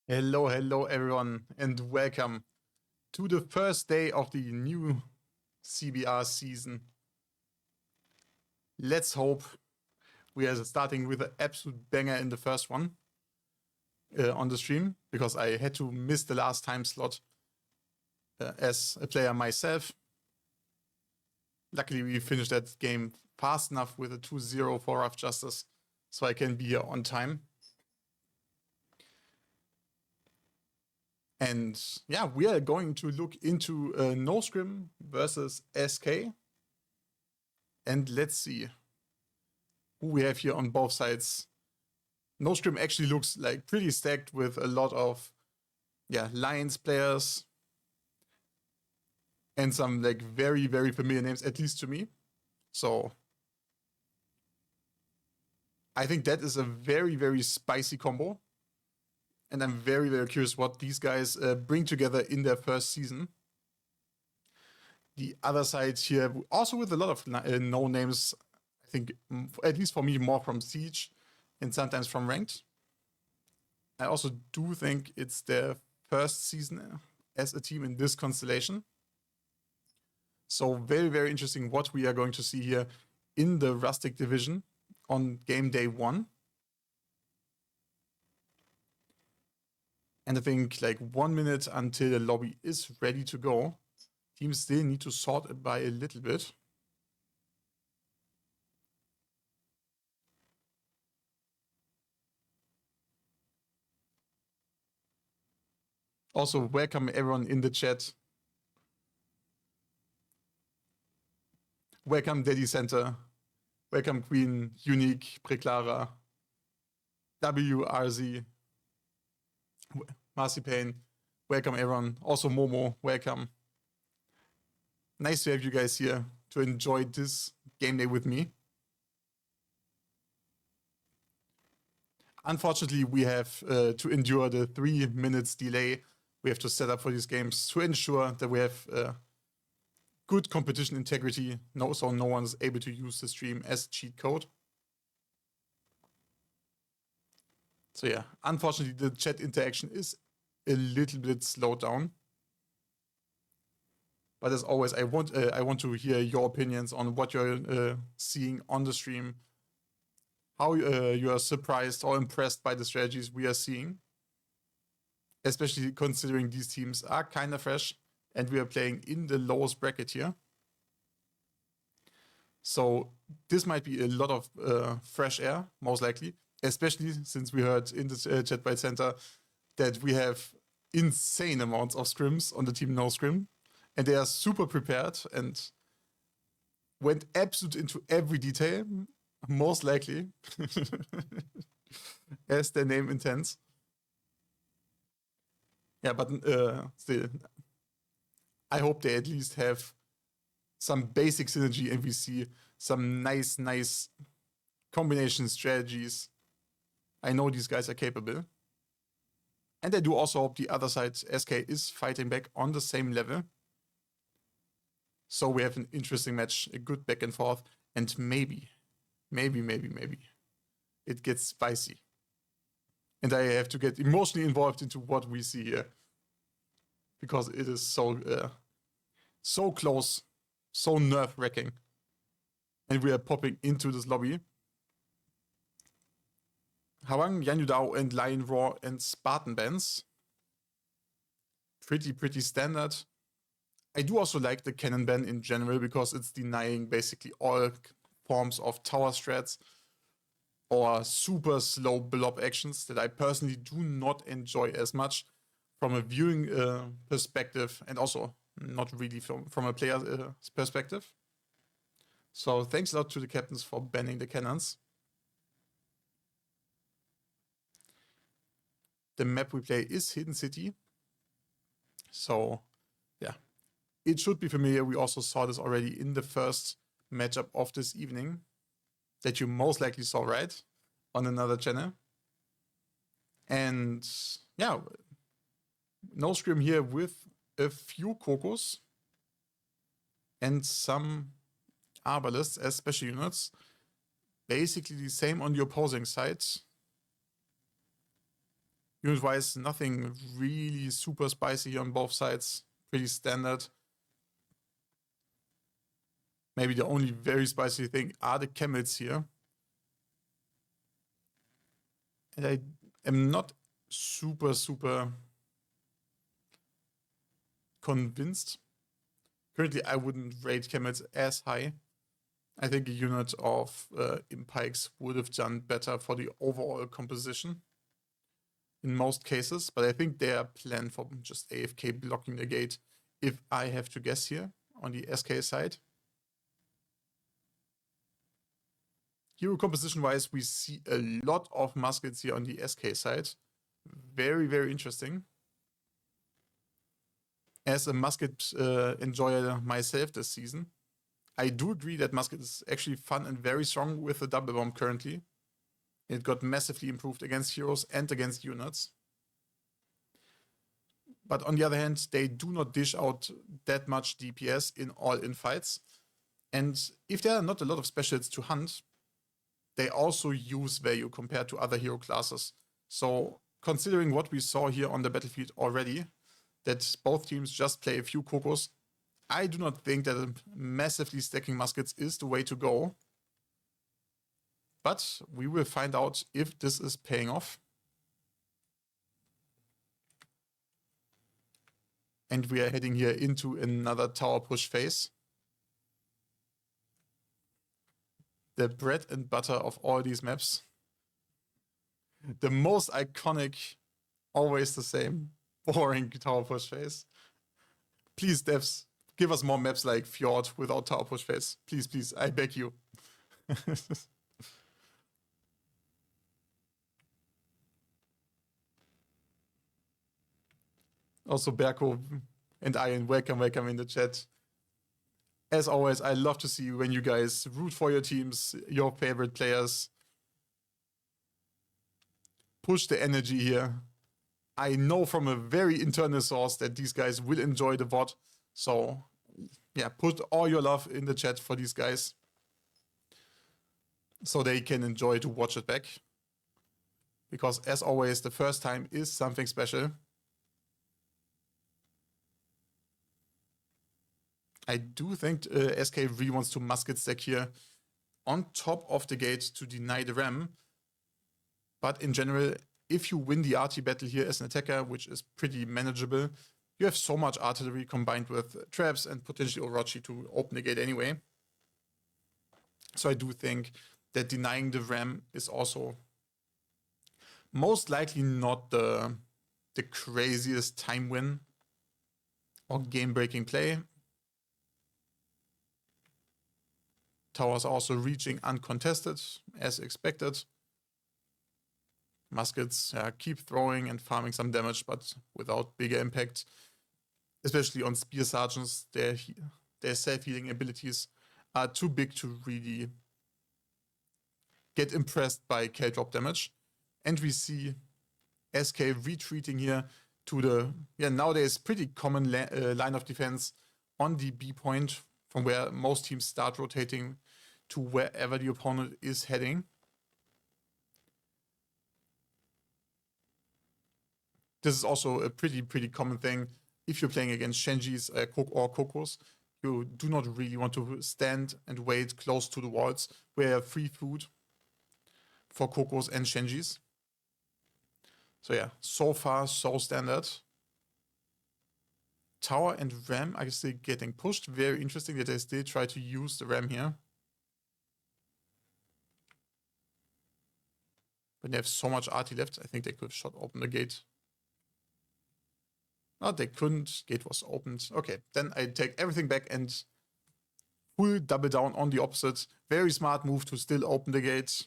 Hello everyone, and welcome to the first day of the new CBR season. Let's hope we are starting with an absolute banger in the first one on the stream, because I had to miss the last time slot as a player myself. Luckily, we finished that game fast enough with a 2-0 for Rough Justice, so I can be here on time. And yeah, we are going to look into NoScrim versus SK. And let's see who we have here on both sides. NoScrim actually looks like pretty stacked with a lot of Lions players and some like very familiar names, at least to me. So I think that is a very spicy combo. And I'm very curious what these guys bring together in their first season. The other side here, also with a lot of no names, I think, at least for me, more from Siege and sometimes from Ranked. I also do think it's their first season as a team in this constellation. So very interesting what we are going to see here in the Rustic division on game day 1. And I think like 1 minute until the lobby is ready to go. Teams still need to sort it by a little bit. Also, welcome everyone in the chat. Welcome Daddy Center. Welcome Queen, Unique, Preclara, WRZ, Marzipan. Welcome everyone. Also Momo, welcome. Nice to have you guys here to enjoy this game day with me. Unfortunately, we have to endure the 3 minutes delay we have to set up for these games to ensure that we have good competition integrity, so no one's able to use the stream as cheat code. So yeah, unfortunately, the chat interaction is a little bit slowed down. But as always, I want to hear your opinions on what you're seeing on the stream, how you are surprised or impressed by the strategies we are seeing, especially considering these teams are kind of fresh and we are playing in the lowest bracket here. So this might be a lot of fresh air, most likely, especially since we heard in the chat by Center that we have insane amounts of scrims on the team NoScrim. And they are super prepared and went absolute into every detail, most likely, as their name intends. Yeah, but still, I hope they at least have some basic synergy and we see some nice combination strategies. I know these guys are capable. And I do also hope the other side, SK, is fighting back on the same level. So we have an interesting match, a good back and forth, and maybe it gets spicy. And I have to get emotionally involved into what we see here. Because it is so close, so nerve-wracking. And we are popping into this lobby. Hwang, Yanyudao, and Lion Roar and Spartan bans. Pretty standard. I do also like the cannon ban in general because it's denying basically all forms of tower strats or super slow blob actions that I personally do not enjoy as much from a viewing perspective and also not really from a player perspective. So thanks a lot to the captains for banning the cannons. The map we play is Hidden City. So yeah, it should be familiar. We also saw this already in the first matchup of this evening that you most likely saw, right? On another channel. And yeah, NoScrim here with a few Kokos and some Arbalists as special units. Basically the same on the opposing side. Unit-wise, nothing really super spicy here on both sides. Pretty standard. Maybe the only very spicy thing are the Kermits here. And I am not super convinced. Currently, I wouldn't rate Kermits as high. I think a unit of Impikes would have done better for the overall composition in most cases, but I think they are planned for just AFK blocking the gate, if I have to guess here on the SK side. Hero composition-wise, we see a lot of muskets here on the SK side. Very interesting. As a musket enjoyer myself this season, I do agree that musket is actually fun and very strong with the double bomb currently. It got massively improved against heroes and against units. But on the other hand, they do not dish out that much DPS in all-in fights. And if there are not a lot of specials to hunt, they also use value compared to other hero classes. So considering what we saw here on the battlefield already, that both teams just play a few Kokos, I do not think that massively stacking muskets is the way to go. But we will find out if this is paying off. And we are heading here into another tower push phase. The bread and butter of all these maps. The most iconic, always the same, boring tower push phase. Please, devs, give us more maps like Fjord without tower push phase. Please, I beg you. Also, Berko and Ian, welcome in the chat. As always, I love to see when you guys root for your teams, your favorite players. Push the energy here. I know from a very internal source that these guys will enjoy the VOD. So, yeah, put all your love in the chat for these guys. So they can enjoy to watch it back. Because as always, the first time is something special. I do think SK really wants to musket stack here on top of the gate to deny the ram. But in general, if you win the RT battle here as an attacker, which is pretty manageable, you have so much artillery combined with traps and potentially Orochi to open the gate anyway. So I do think that denying the ram is also most likely not the craziest time win or game-breaking play. Towers also reaching uncontested, as expected. Muskets keep throwing and farming some damage, but without bigger impact. Especially on Spear Sergeants, their self-healing abilities are too big to really get impressed by K-drop damage. And we see SK retreating here to the, nowadays pretty common line of defense on the B point, from where most teams start rotating to wherever the opponent is heading. This is also a pretty common thing. If you're playing against Shenjis or Kokos, you do not really want to stand and wait close to the walls where you have free food for Kokos and Shenjis. So yeah, so far so standard. Tower and Ram are still getting pushed. Very interesting that they still try to use the Ram here. But they have so much RT left, I think they could have shot open the gate. No, they couldn't. Gate was opened. Okay, then I take everything back and full double down on the opposite. Very smart move to still open the gate.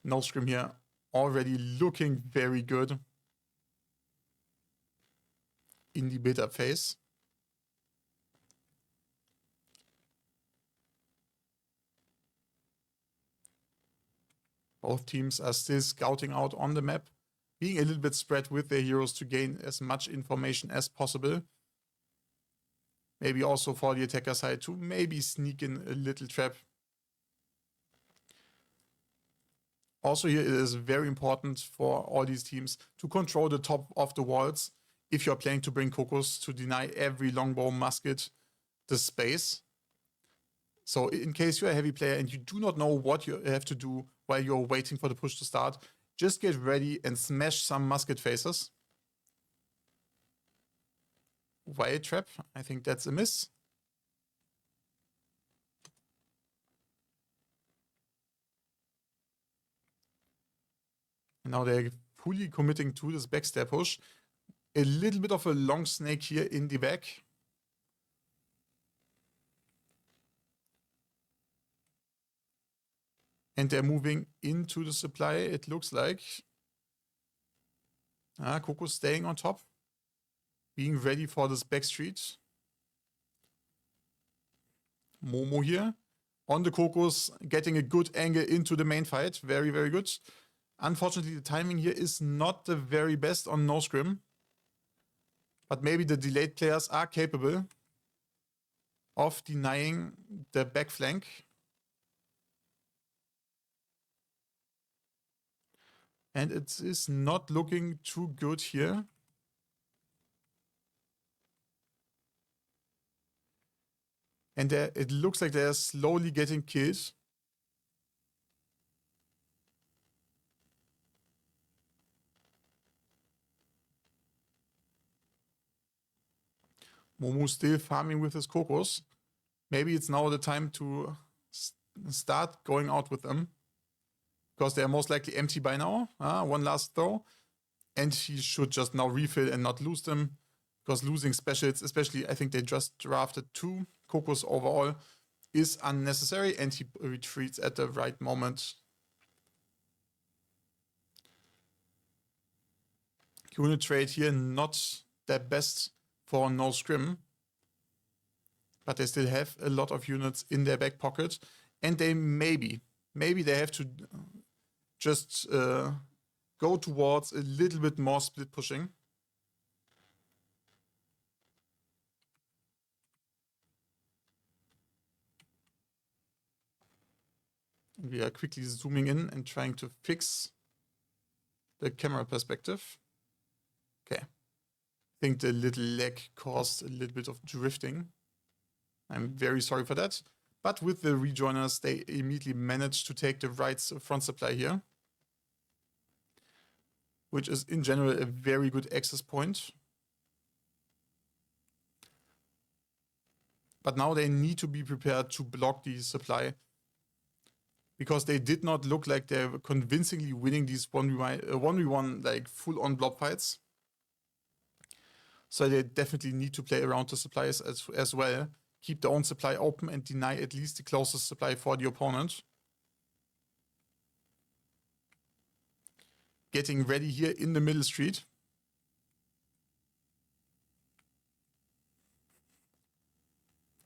NoScrim here already looking very good in the beta phase. Both teams are still scouting out on the map, being a little bit spread with their heroes to gain as much information as possible. Maybe also for the attacker side to maybe sneak in a little trap. Also here, it is very important for all these teams to control the top of the walls if you're planning to bring Kokos to deny every longbow musket the space. So in case you're a heavy player and you do not know what you have to do while you're waiting for the push to start, just get ready and smash some musket faces. Wild trap, I think that's a miss. And now they're fully committing to this backstep push. A little bit of a long snake here in the back. And they're moving into the supply, it looks like. Coco staying on top. Being ready for this backstreet. Momo here. On the Kokos, getting a good angle into the main fight. Very, very good. Unfortunately, the timing here is not the very best on NoScrim. But maybe the delayed players are capable of denying the back flank. And it is not looking too good here. And it looks like they're slowly getting killed. Momo still farming with his Kokos. Maybe it's now the time to start going out with them. Because they're most likely empty by now. One last throw. And he should just now refill and not lose them. Because losing specials, especially I think they just drafted 2 Kokos overall, is unnecessary. And he retreats at the right moment. Unit trade here, not the best for NoScrim. But they still have a lot of units in their back pocket. And they maybe they have to just go towards a little bit more split pushing. We are quickly zooming in and trying to fix the camera perspective. Okay. I think the little lag caused a little bit of drifting. I'm very sorry for that. But with the rejoiners, they immediately managed to take the right front supply here. Which is in general a very good access point. But now they need to be prepared to block the supply. Because they did not look like they were convincingly winning these 1v1 like full-on blob fights. So they definitely need to play around the supplies as well. Keep their own supply open and deny at least the closest supply for the opponent. Getting ready here in the middle street.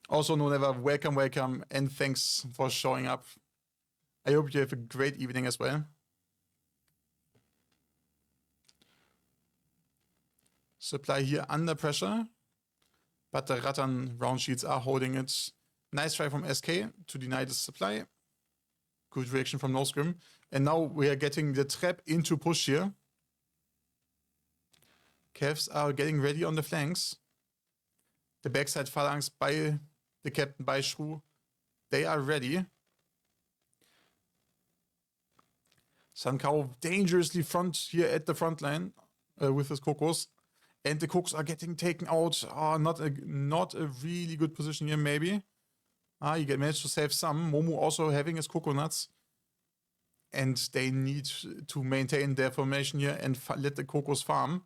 Also, Noneva, welcome, and thanks for showing up. I hope you have a great evening as well. Supply here under pressure, but the Rattan round sheets are holding it. Nice try from SK to deny the supply. Good reaction from NoScrim. And now we are getting the trap into push here. Cavs are getting ready on the flanks. The backside phalanx by the captain, by Shrew. They are ready. Sankao dangerously front here at the front line with his Kokos. And the Kokos are getting taken out. Not a really good position here, maybe. You managed to save some. Momo also having his coconuts. And they need to maintain their formation here and let the Kokos farm.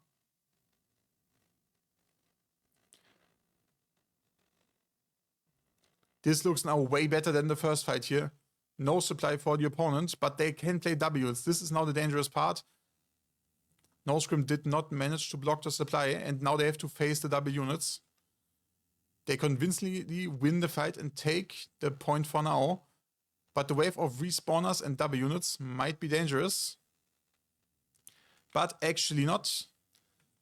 This looks now way better than the first fight here. No supply for the opponent, but they can play W's. This is now the dangerous part. NoScrim did not manage to block the supply, and now they have to face the W units. They convincingly win the fight and take the point for now. But the wave of respawners and W units might be dangerous. But actually not.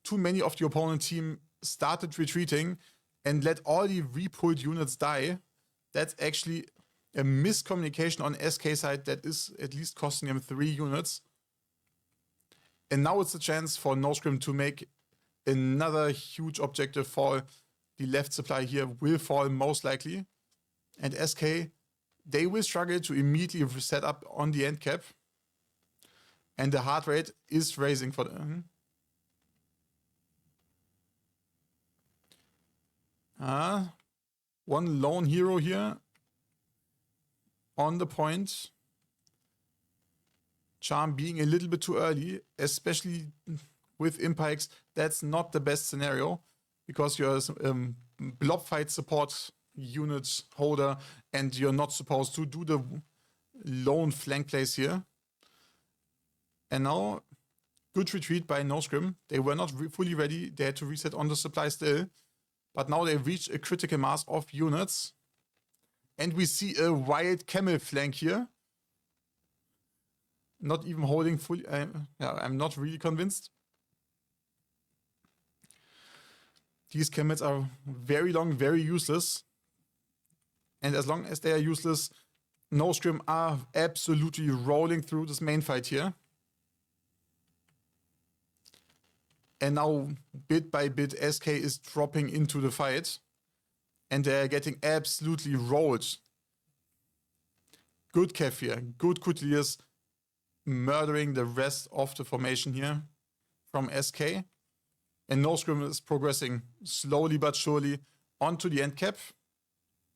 Too many of the opponent team started retreating and let all the repulled units die. That's actually a miscommunication on SK side that is at least costing him 3 units. And now it's a chance for NoScrim to make another huge objective fall. The left supply here will fall most likely. And SK, they will struggle to immediately set up on the end cap. And the heart rate is raising for them. One lone hero here on the point. Charm being a little bit too early, especially with impikes. That's not the best scenario because you're a blob fight support unit holder and you're not supposed to do the lone flank plays here. And now, good retreat by NoScrim. They were not fully ready. They had to reset on the supply still. But now they've reached a critical mass of units. And we see a wild camel flank here. Not even holding fully. I'm not really convinced. These camels are very long, very useless. And as long as they are useless, NoScrim are absolutely rolling through this main fight here. And now, bit by bit, SK is dropping into the fight. And they're getting absolutely rolled. Good Kev here. Good Kutlius murdering the rest of the formation here from SK. And NoScrim is progressing slowly but surely onto the end cap.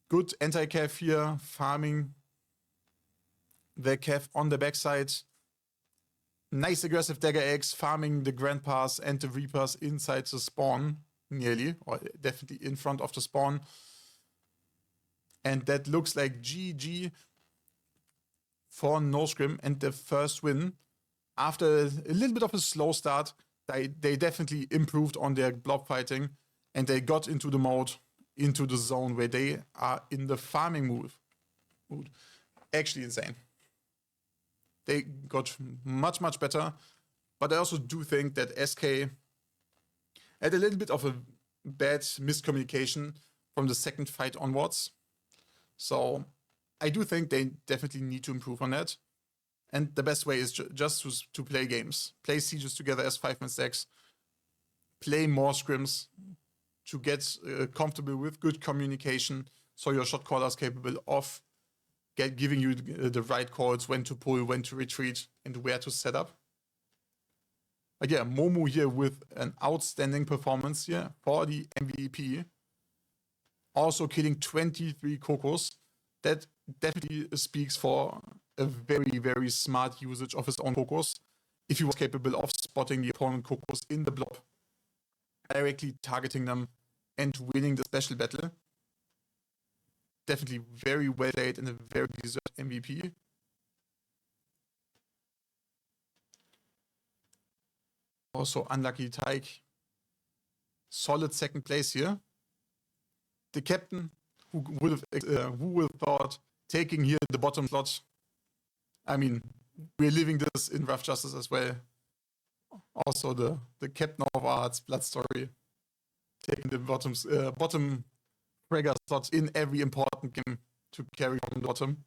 Good anti-Kev here, farming the Kev on the backside. Nice aggressive dagger eggs, farming the Grandpas and the Reapers inside the spawn, nearly, or definitely in front of the spawn. And that looks like GG for NoScrim and the first win. After a little bit of a slow start, they definitely improved on their blob fighting and they got into the mode, into the zone where they are in the farming mood. Actually insane. They got much, much better. But I also do think that SK had a little bit of a bad miscommunication from the second fight onwards. So I do think they definitely need to improve on that. And the best way is just to play games. Play sieges together as 5-man stacks. Play more scrims to get comfortable with good communication so your shot caller is capable of giving you the right calls, when to pull, when to retreat, and where to set up. But yeah, Momo here with an outstanding performance here for the MVP. Also killing 23 Kokos. That definitely speaks for a very, very smart usage of his own Kokos. If he was capable of spotting the opponent Kokos in the blob, directly targeting them, and winning the special battle. Definitely very well played and a very deserved MVP. Also unlucky Tyke. Solid second place here. The captain, who would have thought taking here the bottom slot. I mean, we're living this in Rough Justice as well. Also the captain of our hearts, Blood Story, taking the bottom fragger slots in every important game to carry on the bottom.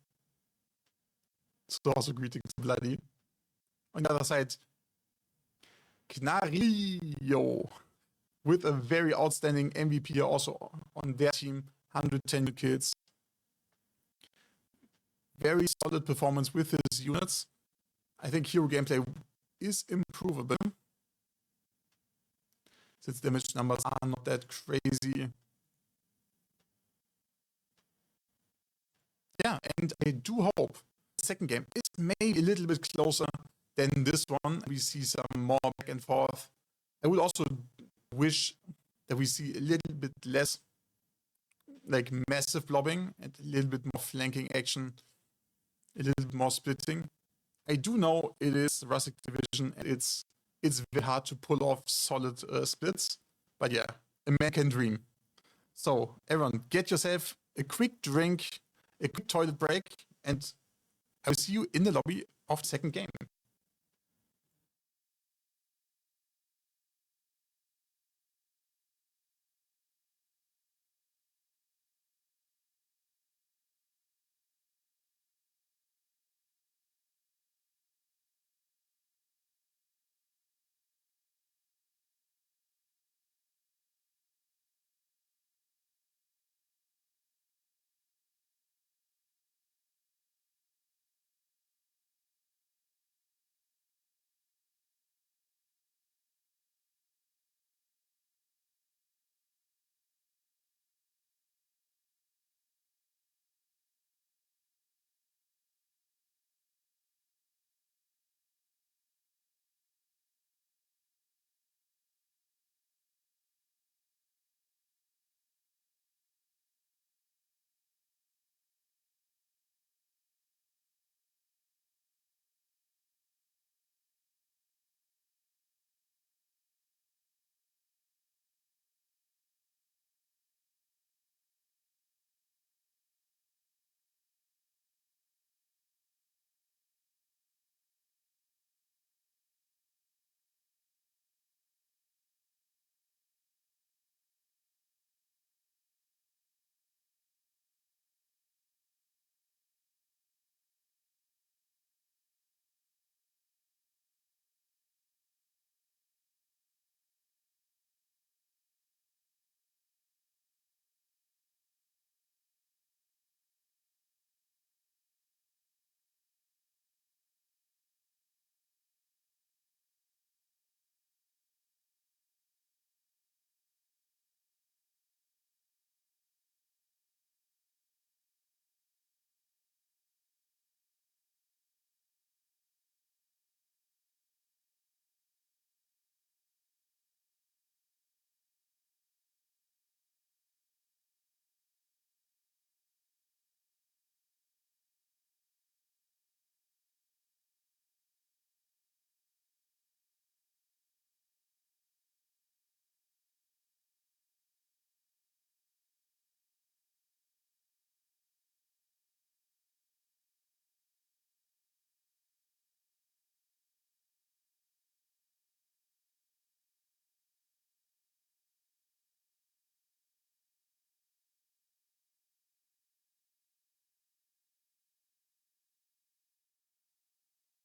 So also greetings to Bloody. On the other side, Knario with a very outstanding MVP here also on their team, 110 kills. Very solid performance with his units. I think hero gameplay is improvable, since damage numbers are not that crazy. Yeah, and I do hope the second game is maybe a little bit closer than this one. We see some more back and forth. I would also wish that we see a little bit less like massive blobbing and a little bit more flanking action, a little bit more splitting. I do know it is Rustic Division and it's very hard to pull off solid splits, but yeah, a man can dream. So everyone, get yourself a quick drink, a quick toilet break, and I will see you in the lobby of the second game.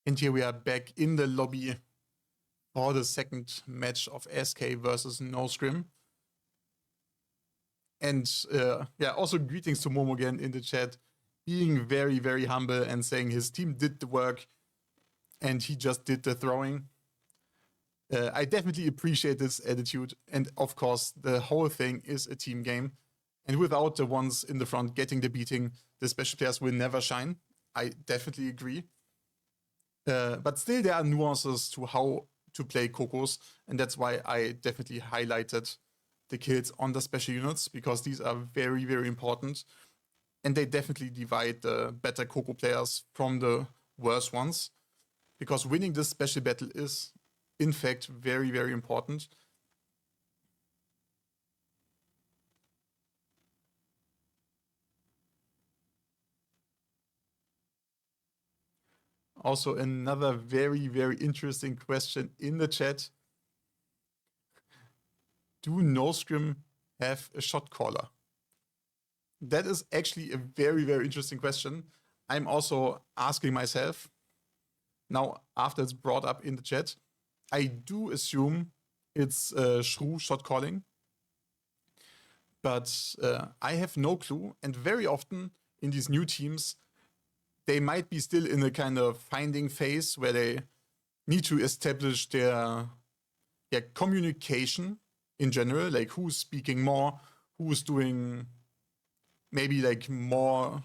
And here we are back in the lobby for the second match of SK versus NoScrim. And yeah, also greetings to Momo again in the chat, being very, very humble and saying his team did the work and he just did the throwing. I definitely appreciate this attitude. And of course, the whole thing is a team game. And without the ones in the front getting the beating, the special players will never shine. I definitely agree. But still, there are nuances to how to play Kokos. And that's why I definitely highlighted the kills on the special units, because these are very, very important. And they definitely divide the better Koko players from the worse ones. Because winning this special battle is, in fact, very, very important. Also, another very, very interesting question in the chat. Do NoScrim have a shot caller? That is actually a very, very interesting question. I'm also asking myself now, after it's brought up in the chat. I do assume it's Shrew shot calling, but I have no clue. And very often in these new teams, they might be still in a kind of finding phase where they need to establish their communication in general, like who's speaking more, who's doing maybe like more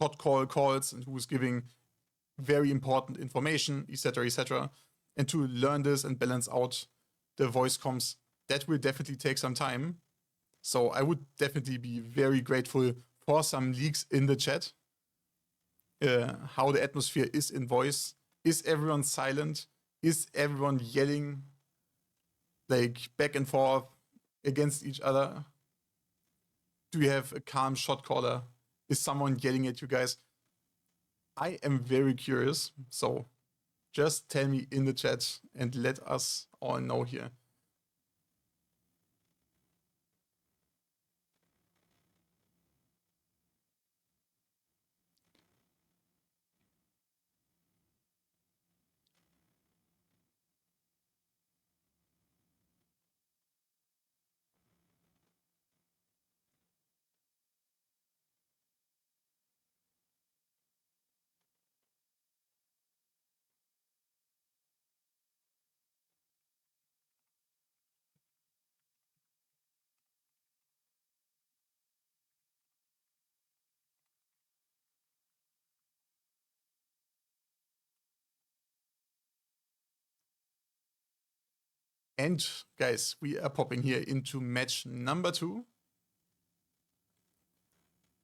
shot call calls, and who's giving very important information, etc., etc. And to learn this and balance out the voice comms, that will definitely take some time. So I would definitely be very grateful for some leaks in the chat. How the atmosphere is in voice. Is everyone silent? Is everyone yelling like back and forth against each other? Do you have a calm shot caller? Is someone yelling at you guys? I am very curious. So just tell me in the chat and let us all know here. And guys, we are popping here into match number 2.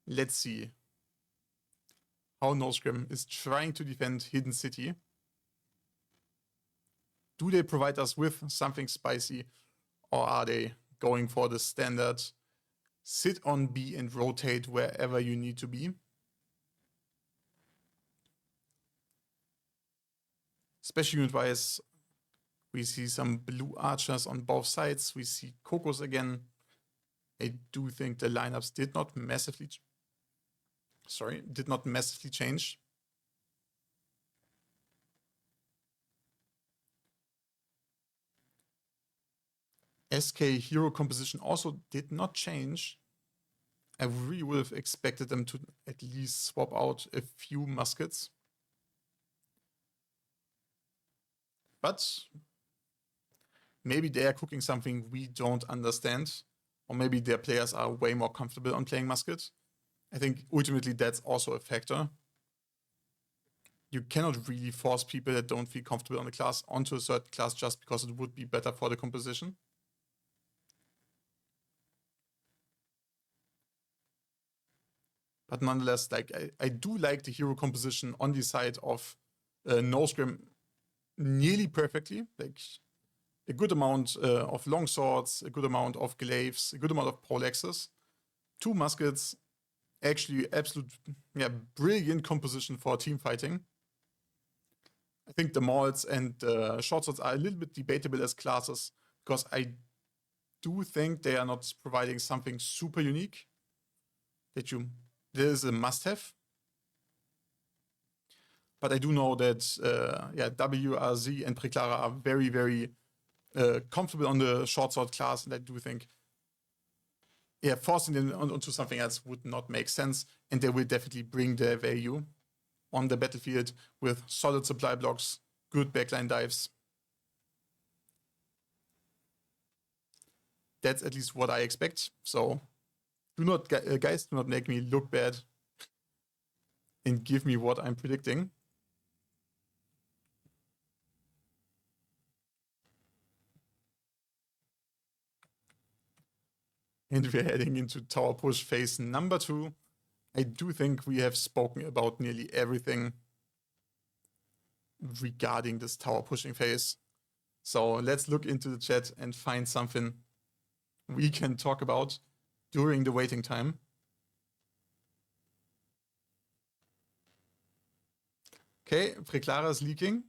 Let's see how NoScrim is trying to defend Hidden City. Do they provide us with something spicy, or are they going for the standard sit on B and rotate wherever you need to be? Special unit wise, we see some blue archers on both sides. We see Kokos again. I do think the lineups did not massively change. SK hero composition also did not change. I really would have expected them to at least swap out a few muskets. But maybe they are cooking something we don't understand, or maybe their players are way more comfortable on playing musket. I think ultimately that's also a factor. You cannot really force people that don't feel comfortable on a class onto a certain class just because it would be better for the composition. But nonetheless, like I do like the hero composition on the side of NoScrim nearly perfectly. Like a good amount of long swords, a good amount of glaives, a good amount of poleaxes, 2 muskets. Actually, absolute brilliant composition for team fighting. I think the mauls and short swords are a little bit debatable as classes, because I do think they are not providing something super unique that is a must-have. but I do know that WRZ and Preclara are very, very comfortable on the short sword class, and I do think forcing them onto something else would not make sense, and they will definitely bring their value on the battlefield with solid supply blocks, good backline dives. That's at least what I expect. So guys, do not make me look bad and give me what I'm predicting. And we're heading into tower push phase number 2. I do think we have spoken about nearly everything regarding this tower pushing phase. So let's look into the chat and find something we can talk about during the waiting time. Okay, Preclara is leaking.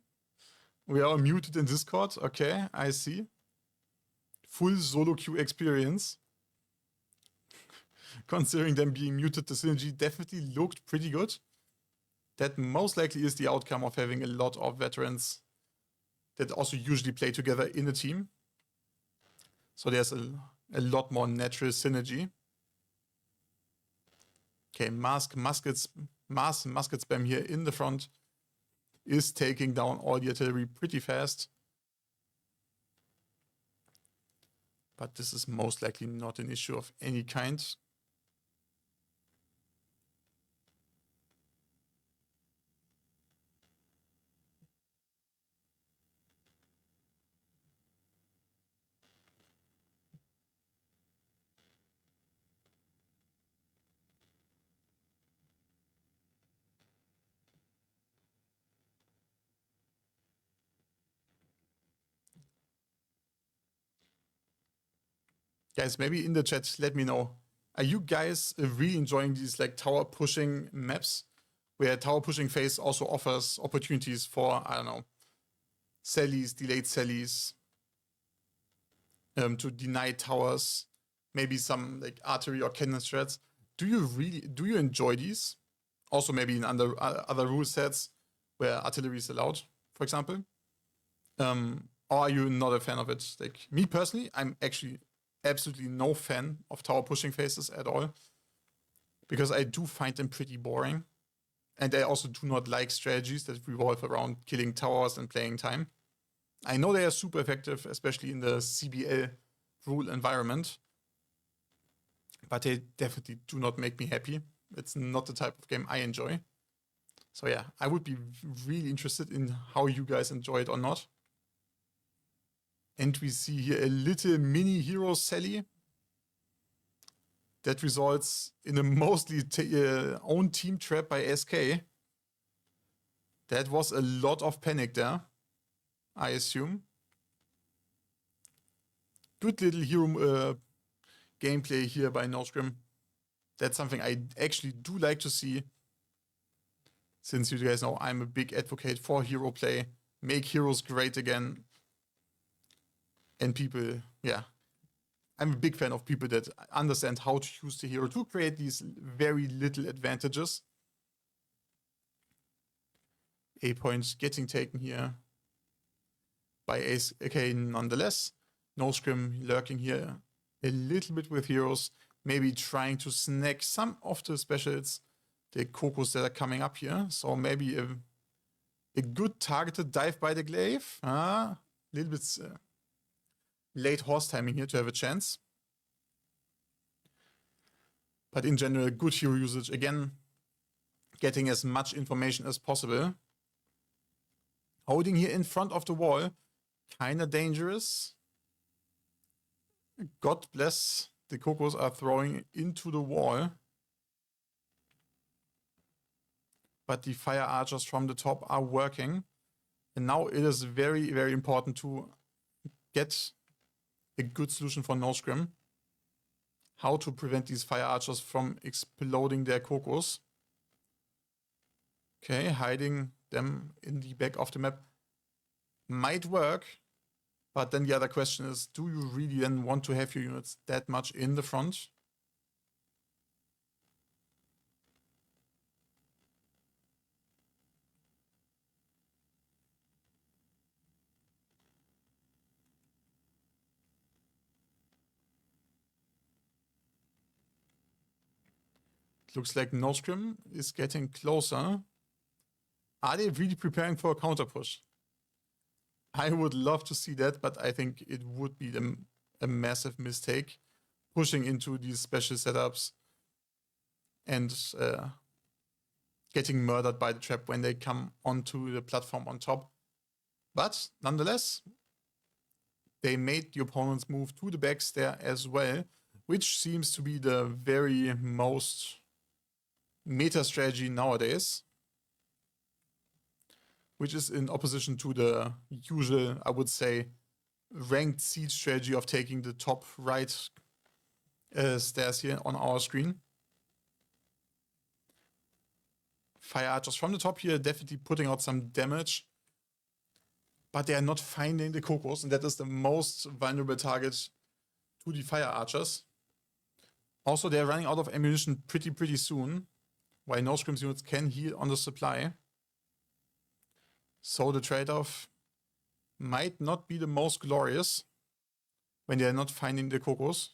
We are muted in Discord. Okay, I see. Full solo queue experience. Considering them being muted, the synergy definitely looked pretty good. That most likely is the outcome of having a lot of veterans that also usually play together in a team. So there's a lot more natural synergy. Okay, mass musket spam here in the front is taking down all the artillery pretty fast. But this is most likely not an issue of any kind. Guys, maybe in the chat, let me know. Are you guys really enjoying these like tower pushing maps where tower pushing phase also offers opportunities for, I don't know, sallies, delayed sallies, to deny towers, maybe some like artillery or cannon strats? Do you enjoy these? Also maybe in other rule sets where artillery is allowed, for example? Or are you not a fan of it? Like me personally, I'm actually absolutely no fan of tower pushing phases at all, because I do find them pretty boring. And I also do not like strategies that revolve around killing towers and playing time. I know they are super effective, especially in the CBL rule environment, but they definitely do not make me happy. It's not the type of game I enjoy. So yeah, I would be really interested in how you guys enjoy it or not. And we see here a little mini hero Sally that results in a mostly own team trap by SK. That was a lot of panic there, I assume. Good little hero gameplay here by NoScrim. That's something I actually do like to see, since you guys know I'm a big advocate for hero play. Make heroes great again. And people, yeah, I'm a big fan of people that understand how to use the hero to create these very little advantages. A points getting taken here by AZA nonetheless. NoScrim lurking here a little bit with heroes, maybe trying to snag some of the specials, the Cocos that are coming up here. So maybe a good targeted dive by the glaive. A little bit late horse timing here to have a chance. But in general, good hero usage. Again, getting as much information as possible. Holding here in front of the wall, kind of dangerous. God bless, the Cocos are throwing into the wall. But the fire archers from the top are working. And now it is very, very important to get a good solution for NoScrim. How to prevent these fire archers from exploding their Cocos. Okay, hiding them in the back of the map might work. But then the other question is, do you really then want to have your units that much in the front? looks like NoScrim is getting closer. Are they really preparing for a counter push? I would love to see that, but I think it would be a massive mistake pushing into these special setups and getting murdered by the trap when they come onto the platform on top. But nonetheless, they made the opponents move to the backs there as well, which seems to be the very most meta strategy nowadays, which is in opposition to the usual, I would say, ranked seed strategy of taking the top right stairs here on our screen. Fire archers from the top here definitely putting out some damage, but they are not finding the Cocos, and that is the most vulnerable target to the fire archers. Also, they're running out of ammunition pretty soon, while NoScrim's units can heal on the supply. So the trade-off might not be the most glorious when they're not finding the Cocos.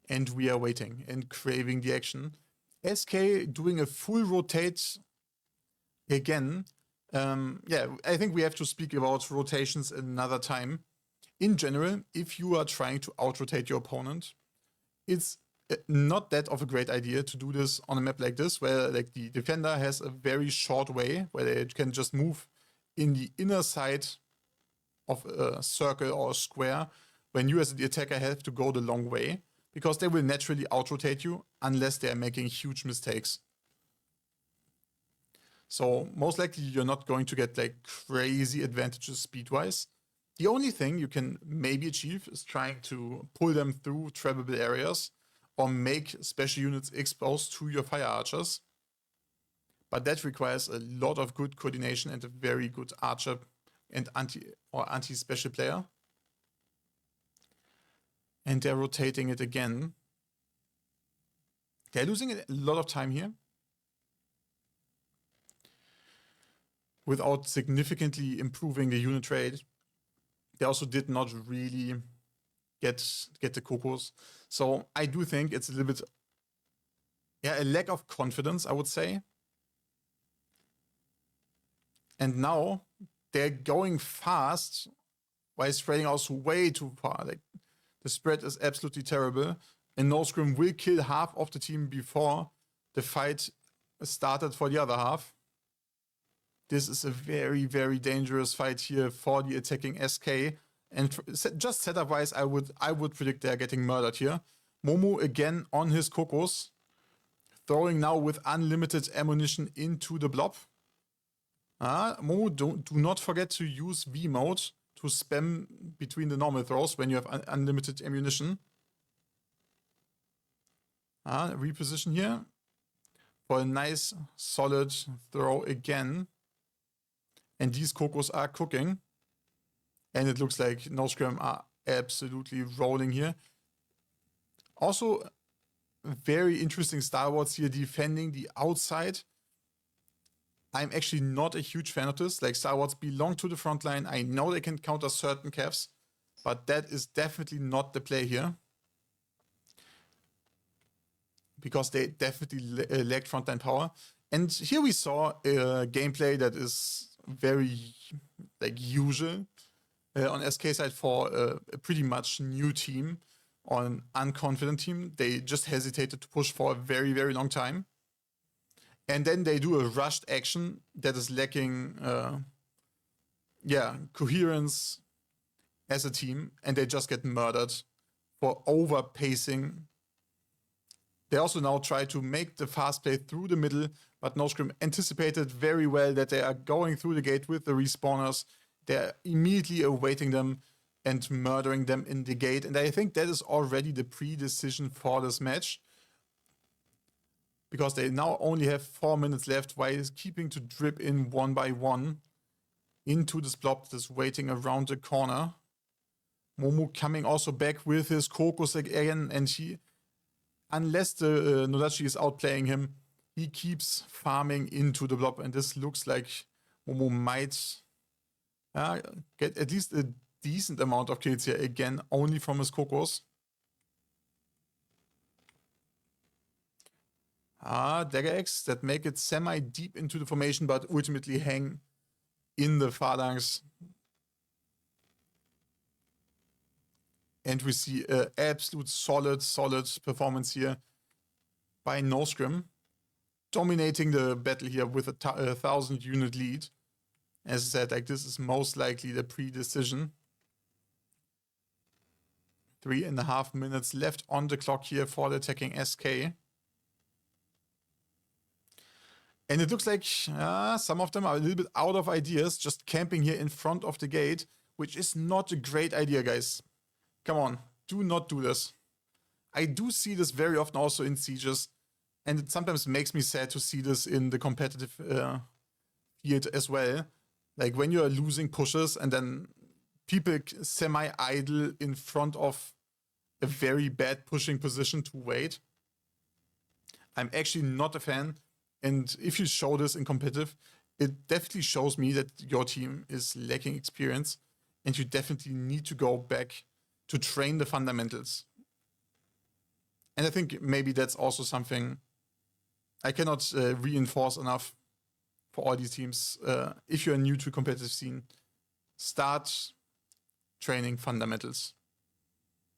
And we are waiting and craving the action. SK doing a full rotate again. Yeah, I think we have to speak about rotations another time. In general, if you are trying to out-rotate your opponent, it's not that of a great idea to do this on a map like this, where like the defender has a very short way where they can just move in the inner side of a circle or a square, when you as the attacker have to go the long way, because they will naturally out-rotate you unless they are making huge mistakes. So most likely you're not going to get like crazy advantages speed-wise. The only thing you can maybe achieve is trying to pull them through trappable areas or make special units exposed to your fire archers. But that requires a lot of good coordination and a very good archer and anti-special player. And they're rotating it again. They're losing a lot of time here without significantly improving the unit rate. They also did not really get the Cocos. So I do think it's a little bit, a lack of confidence, I would say. And now they're going fast while spreading out way too far. Like, the spread is absolutely terrible, and NoScrim will kill half of the team before the fight started for the other half. This is a very dangerous fight here for the attacking SK, and just setup-wise, I would predict they're getting murdered here. Momo again on his Cocos, throwing now with unlimited ammunition into the blob. Momo, do not forget to use V mode to spam between the normal throws when you have unlimited ammunition. Reposition here for a nice solid throw again. And these Cocos are cooking. And it looks like NoScrim are absolutely rolling here. Also, very interesting Star Wars here defending the outside. I'm actually not a huge fan of this. Like, Star Wars belong to the front line. I know they can counter certain cavs, but that is definitely not the play here, because they definitely lacked frontline power. And here we saw a gameplay that is very like usual on SK side for a pretty much new team, on an unconfident team. They just hesitated to push for a very long time. And then they do a rushed action that is lacking coherence as a team, and they just get murdered for overpacing. They also now try to make the fast play through the middle, but NoScrim anticipated very well that they are going through the gate with the respawners. They're immediately awaiting them and murdering them in the gate. And I think that is already the pre-decision for this match, because they now only have 4 minutes left while keeping to drip in one by one into this blob that's waiting around the corner. Momo coming also back with his Cocos again, and he, unless the Nodachi is outplaying him, he keeps farming into the blob, and this looks like Momo might get at least a decent amount of kills here, again, only from his Kokos. Dagger X that make it semi-deep into the formation, but ultimately hang in the phalanx. And we see an absolute solid performance here by NoScrim, dominating the battle here with a 1,000 unit lead. As I said, like, this is most likely the pre-decision. 3.5 minutes left on the clock here for the attacking SK. And it looks like some of them are a little bit out of ideas, just camping here in front of the gate, which is not a great idea, guys. Come on, do not do this. I do see this very often also in sieges, and it sometimes makes me sad to see this in the competitive field as well. Like when you are losing pushes and then people semi-idle in front of a very bad pushing position to wait. I'm actually not a fan. And if you show this in competitive, it definitely shows me that your team is lacking experience and you definitely need to go back to train the fundamentals. And I think maybe that's also something I cannot reinforce enough for all these teams. If you're new to competitive scene, start training fundamentals.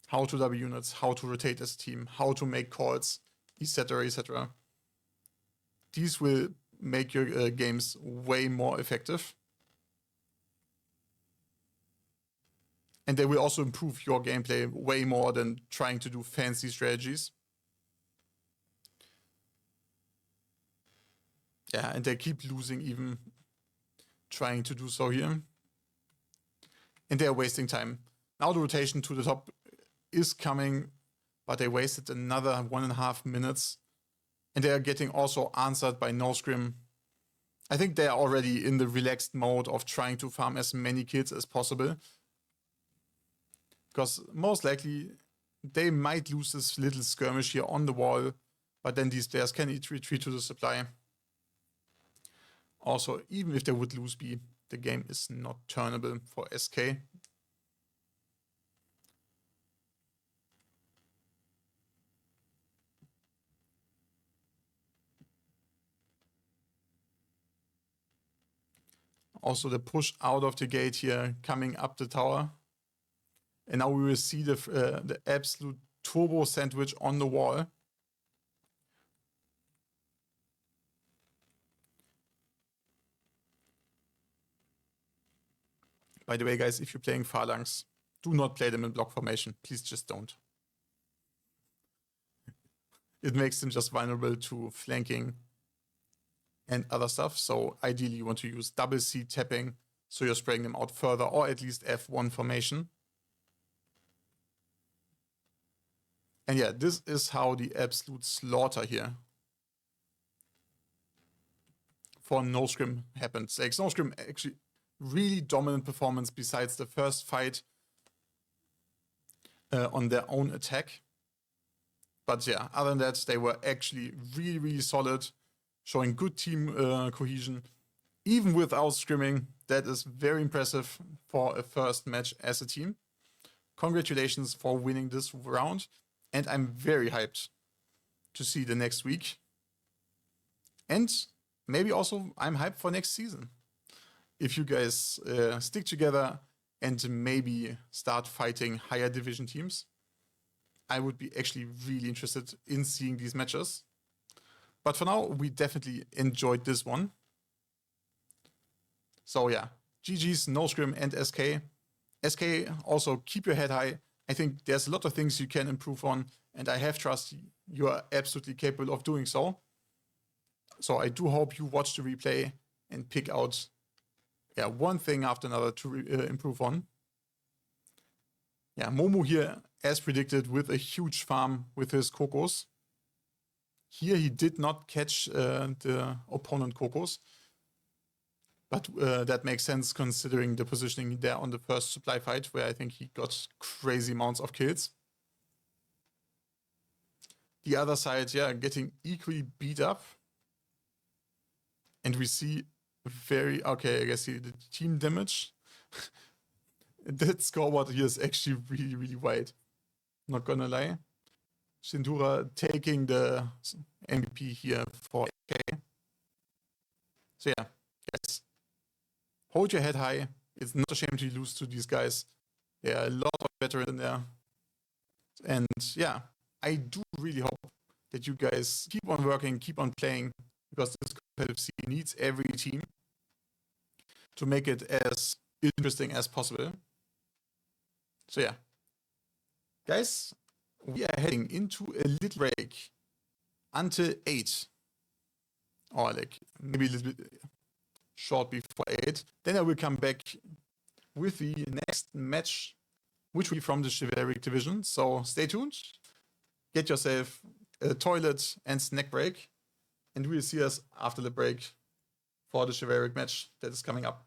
How to W units, how to rotate as a team, how to make calls, etc., etc. These will make your games way more effective. And they will also improve your gameplay way more than trying to do fancy strategies. Yeah, and they keep losing even trying to do so here. And they're wasting time. Now the rotation to the top is coming, but they wasted another 1.5 minutes. And they are getting also answered by NoScrim. I think they are already in the relaxed mode of trying to farm as many kills as possible. Because most likely they might lose this little skirmish here on the wall, but then these players can retreat to the supply. Also, even if they would lose B, the game is not turnable for SK. Also the push out of the gate here, coming up the tower. And now we will see the absolute turbo sandwich on the wall. By the way, guys, if you're playing Phalanx, do not play them in block formation. Please just don't. It makes them just vulnerable to flanking and other stuff. So ideally you want to use double C tapping, so you're spraying them out further, or at least F1 formation. And yeah, this is how the absolute slaughter here for NoScrim happens. Like NoScrim actually really dominant performance besides the first fight on their own attack. But yeah, other than that, they were actually really solid, showing good team cohesion, even without scrimming. That is very impressive for a first match as a team. Congratulations for winning this round. And I'm very hyped to see the next week. And maybe also I'm hyped for next season. If you guys stick together and maybe start fighting higher division teams, I would be actually really interested in seeing these matches. But for now, we definitely enjoyed this one. So yeah, GG's, NoScrim and SK. SK, also keep your head high. I think there's a lot of things you can improve on, and I have trust you are absolutely capable of doing so. So I do hope you watch the replay and pick out one thing after another to improve on. Yeah, Momo here, as predicted, with a huge farm with his Kokos. Here he did not catch the opponent Kokos, but that makes sense considering the positioning there on the first supply fight, where I think he got crazy amounts of kills. The other side, getting equally beat up. And we see very okay. I guess the team damage. That scoreboard here is actually really, really wide. Not gonna lie. Shindura taking the MVP here for AK. So yeah, guys, hold your head high. It's not a shame to lose to these guys. There are a lot of veterans in there. And yeah, I do really hope that you guys keep on working, keep on playing, because this competitive scene needs every team to make it as interesting as possible. So yeah, guys, we are heading into a little break until 8, or like maybe a little bit short before 8. Then I will come back with the next match, which will be from the chivalric division. So stay tuned, get yourself a toilet and snack break, and we will see us after the break for the chivalric match that is coming up.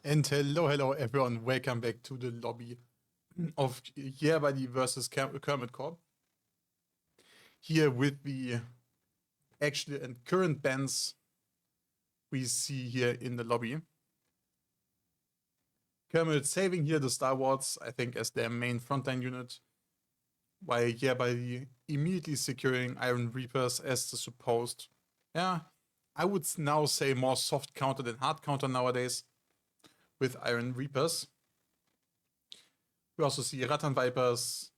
And hello everyone, welcome back to the lobby of Yerbadi versus Kermit Corp. Here with the actual and current bans we see here in the lobby. Kermit saving here the Star Wars, I think, as their main frontline unit, while Yerbadi immediately securing Iron Reapers as the supposed, I would now say more soft counter than hard counter nowadays with Iron Reapers. We also see Rattan Vipers,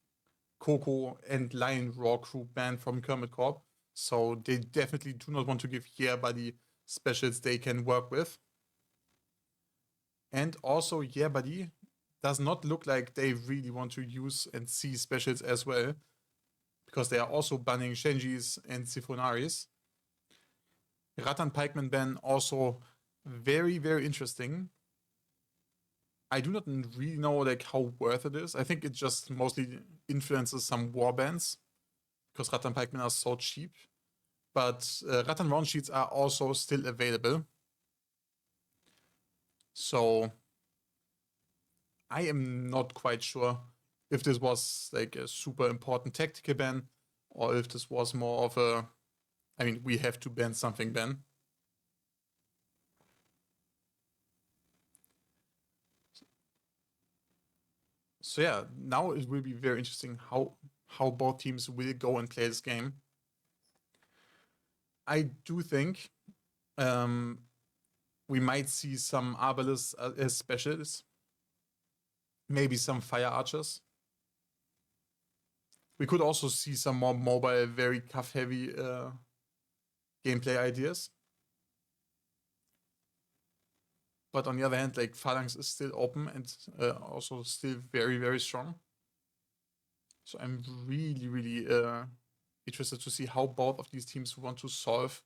Coco, and Lion Raw crew banned from Kermit Corp. So they definitely do not want to give Yerbadi specials they can work with. And also Yerbadi does not look like they really want to use and see specials as well, because they are also banning Shenjis and Siphonaris. Rattan Pikeman ban also very, very interesting. I do not really know like how worth it is. I think it just mostly influences some war bans because Rattan Pikemen are so cheap. But Rattan round sheets are also still available. So I am not quite sure if this was like a super important tactical ban or if this was more of a, I mean, we have to ban something ban. So yeah, now it will be very interesting how both teams will go and play this game. I do think we might see some Arbalists as specials, maybe some Fire Archers. We could also see some more mobile, very cuff-heavy gameplay ideas. But on the other hand, like Phalanx is still open and also still very, very strong. So I'm really, really interested to see how both of these teams want to solve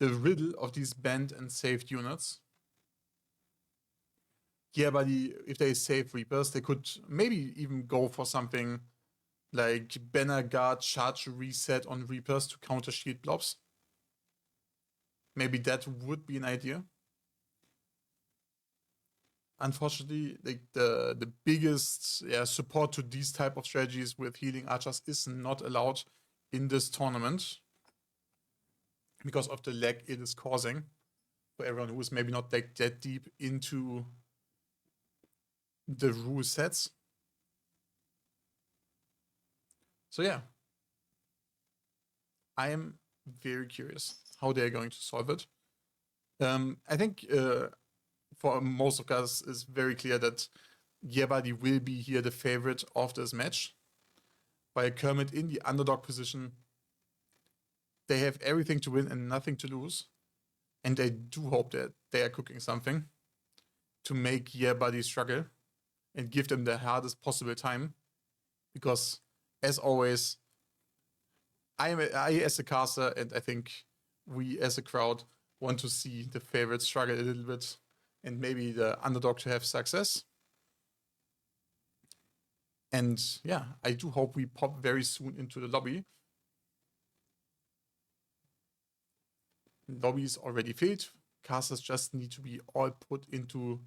the riddle of these banned and saved units. Yeah, but if they save Reapers, they could maybe even go for something like Banner Guard charge reset on Reapers to counter shield blobs. Maybe that would be an idea. Unfortunately, like the biggest support to these type of strategies with healing archers is not allowed in this tournament because of the lag it is causing for everyone who is maybe not like that deep into the rule sets. So yeah, I am very curious how they're going to solve it. I think for most of us, it's very clear that Yerbadi will be here the favorite of this match. While Kermit in the underdog position, they have everything to win and nothing to lose. And I do hope that they are cooking something to make Yerbadi struggle and give them the hardest possible time. Because, as always, I as a caster, and I think we as a crowd want to see the favorite struggle a little bit and maybe the underdog to have success. And yeah, I do hope we pop very soon into the lobby. Lobby is already filled. Casters just need to be all put into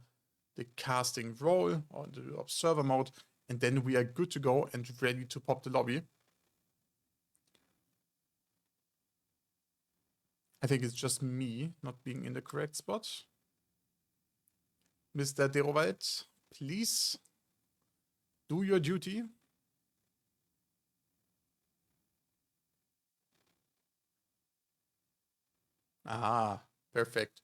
the casting role or the observer mode, and then we are good to go and ready to pop the lobby. I think it's just me not being in the correct spot. Mr. Derowald, please do your duty. Ah, perfect.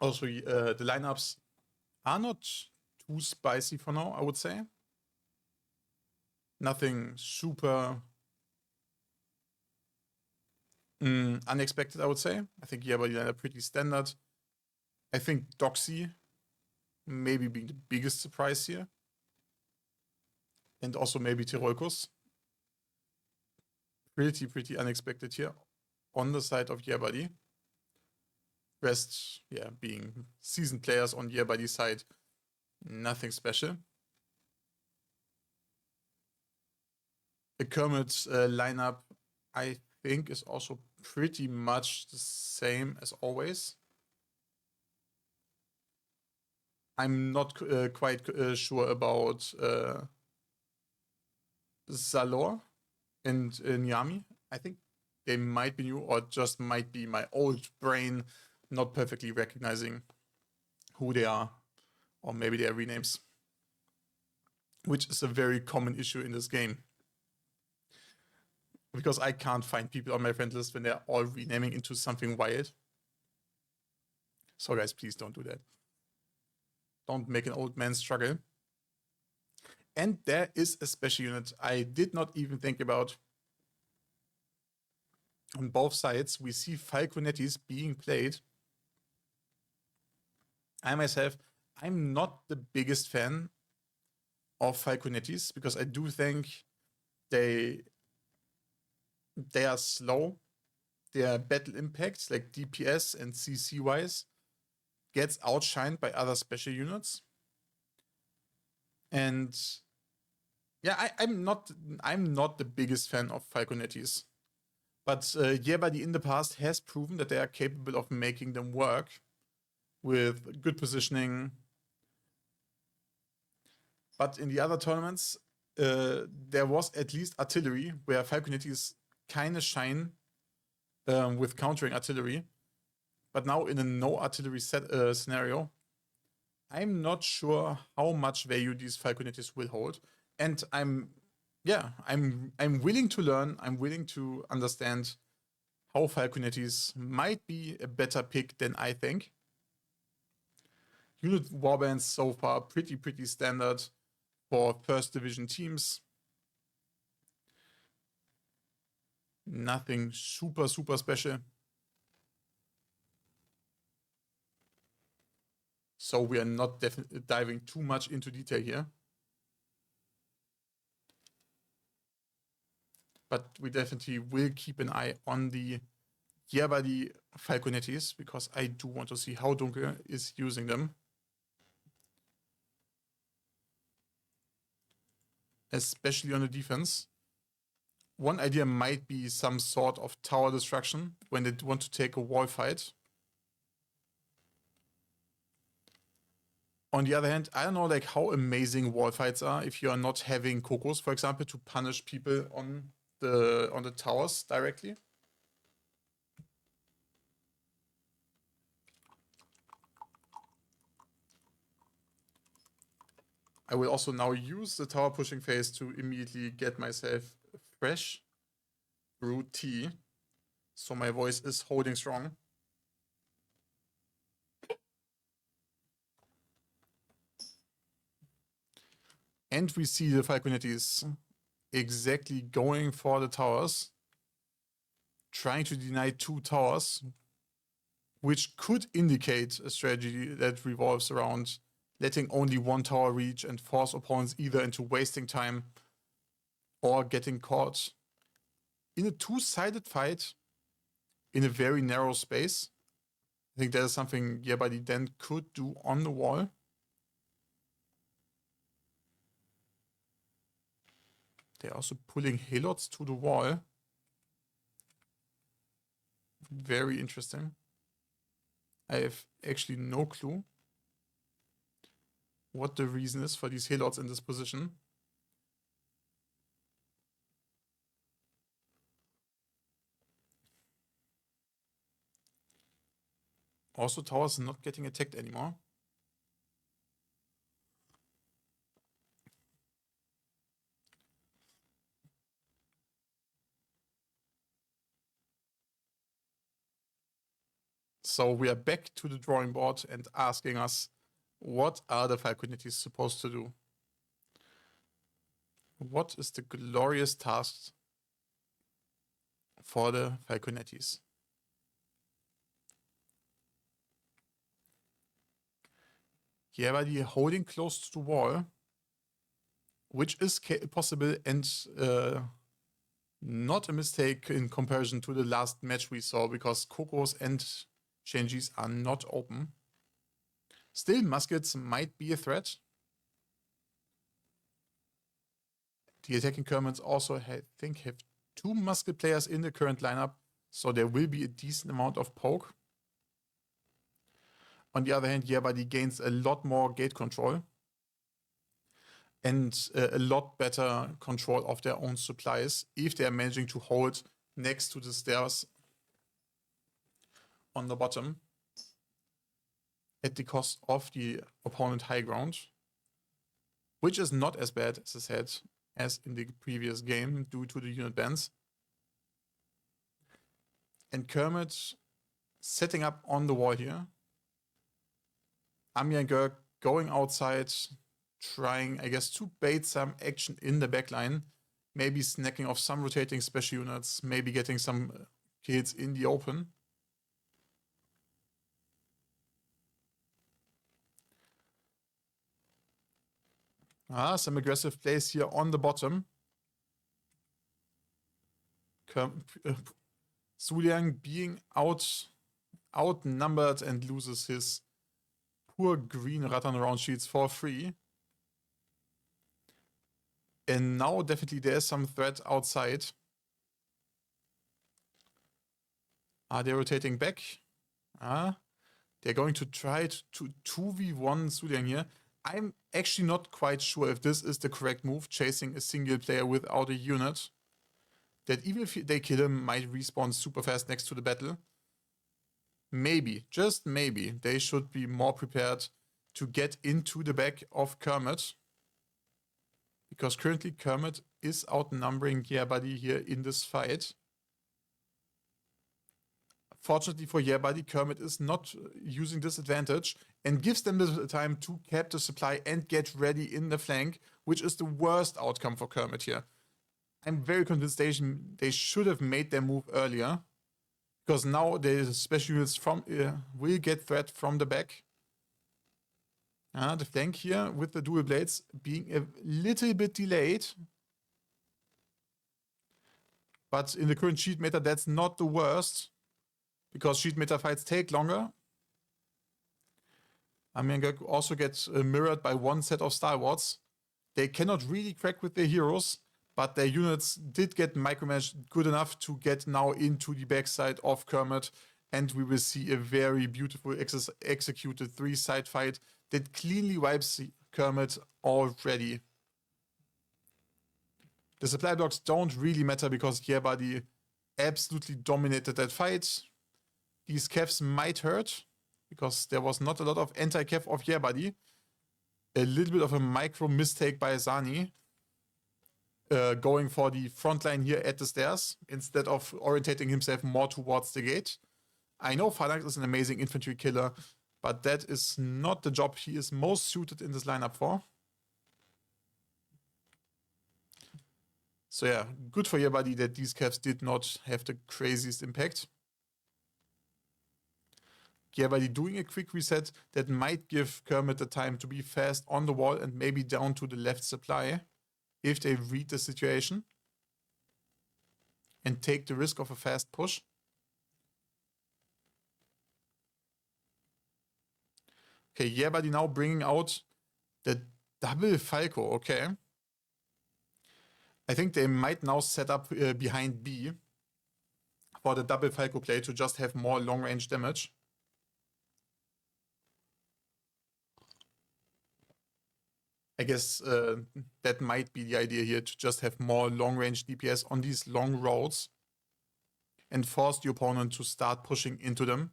Also, the lineups are not too spicy for now, I would say. Nothing super unexpected, I would say. I think Yerbadi lineup pretty standard. I think Doxy maybe being the biggest surprise here. And also maybe Tirolkus. Pretty unexpected here on the side of Yerbadi. Rest, being seasoned players on Yerbadi's side, nothing special. The Kermit lineup, I think, is also pretty much the same as always. I'm not quite sure about Zalor and Nyami. I think they might be new, or just might be my old brain not perfectly recognizing who they are, or maybe they are renames, which is a very common issue in this game. Because I can't find people on my friend list when they're all renaming into something wild. So guys, please don't do that. Don't make an old man struggle. And there is a special unit I did not even think about. On both sides, we see Falconettis being played. I myself, I'm not the biggest fan of Falconettis because I do think they are slow. Their battle impacts, like DPS and CC wise, gets outshined by other special units. And yeah, I'm not the biggest fan of Falconettis. But Yerbadi in the past has proven that they are capable of making them work with good positioning. But in the other tournaments, there was at least artillery where Falconettis kind of shine with countering artillery. But now in a no artillery scenario, I'm not sure how much value these Falconettis will hold. And I'm willing to learn. I'm willing to understand how Falconettis might be a better pick than I think. Unit warbands so far pretty standard for first division teams. Nothing super special. So we are not diving too much into detail here. But we definitely will keep an eye on the Yerbadi Falconettis because I do want to see how Dunkel is using them. Especially on the defense. One idea might be some sort of tower destruction when they want to take a wall fight. On the other hand, I don't know like how amazing wall fights are if you are not having Kokos, for example, to punish people on the towers directly. I will also now use the tower pushing phase to immediately get myself a fresh brewed tea. So my voice is holding strong. And we see the Falconettis exactly going for the towers, trying to deny 2 towers, which could indicate a strategy that revolves around letting only 1 tower reach and force opponents either into wasting time or getting caught in a 2-sided fight in a very narrow space. I think that is something Yerbadi then could do on the wall. They're also pulling Helots to the wall. Very interesting. I have actually no clue what the reason is for these Helots in this position. Also, towers not getting attacked anymore. So we are back to the drawing board and asking us, what are the Falconettis supposed to do? What is the glorious task for the Falconettis? Yerbadi holding close to the wall, which is possible and not a mistake in comparison to the last match we saw because Kokos and Shenjis are not open. Still, muskets might be a threat. The attacking Kermits also, I think, have 2 musket players in the current lineup, so there will be a decent amount of poke. On the other hand, Yerbadi gains a lot more gate control and a lot better control of their own supplies if they are managing to hold next to the stairs on the bottom at the cost of the opponent high ground, which is not as bad, as I said, as in the previous game due to the unit bans. And Kermit setting up on the wall here. Amir and GER going outside, trying, I guess, to bait some action in the backline. Maybe snacking off some rotating special units, maybe getting some kills in the open. Some aggressive plays here on the bottom. Suliang being outnumbered and loses his poor green Rattan round sheets for free. And now definitely there's some threat outside. Are they rotating back? They're going to try to 2v1 Suliang here. I'm actually not quite sure if this is the correct move, chasing a single player without a unit. That even if they kill him, might respawn super fast next to the battle. Maybe, just maybe, they should be more prepared to get into the back of Kermit. Because currently Kermit is outnumbering Yerbadi here in this fight. Fortunately for Yerbadi, Kermit is not using this advantage and gives them the time to cap the supply and get ready in the flank, which is the worst outcome for Kermit here. I'm very convinced they should have made their move earlier, because now the special units will get threat from the back. The flank here with the dual blades being a little bit delayed. But in the current sheet meta, that's not the worst, because sheet meta fights take longer. Amir also gets mirrored by one set of stalwarts. They cannot really crack with their heroes, but their units did get micromanaged good enough to get now into the backside of Kermit, and we will see a very beautiful executed 3-side fight that cleanly wipes Kermit already. The supply blocks don't really matter because Yerbadi absolutely dominated that fight. These Kevs might hurt because there was not a lot of anti-Kev of Yerbadi. A little bit of a micro mistake by Zani. Going for the front line here at the stairs instead of orientating himself more towards the gate. I know Phalanx is an amazing infantry killer, but that is not the job he is most suited in this lineup for. So yeah, good for Yerbadi that these Kevs did not have the craziest impact. Yerbadi doing a quick reset that might give Kermit the time to be fast on the wall and maybe down to the left supply, if they read the situation and take the risk of a fast push. Okay, Yerbadi now bringing out the double Falco, okay. I think they might now set up behind B for the double Falco play to just have more long-range damage. I guess that might be the idea here, to just have more long-range DPS on these long roads and force the opponent to start pushing into them.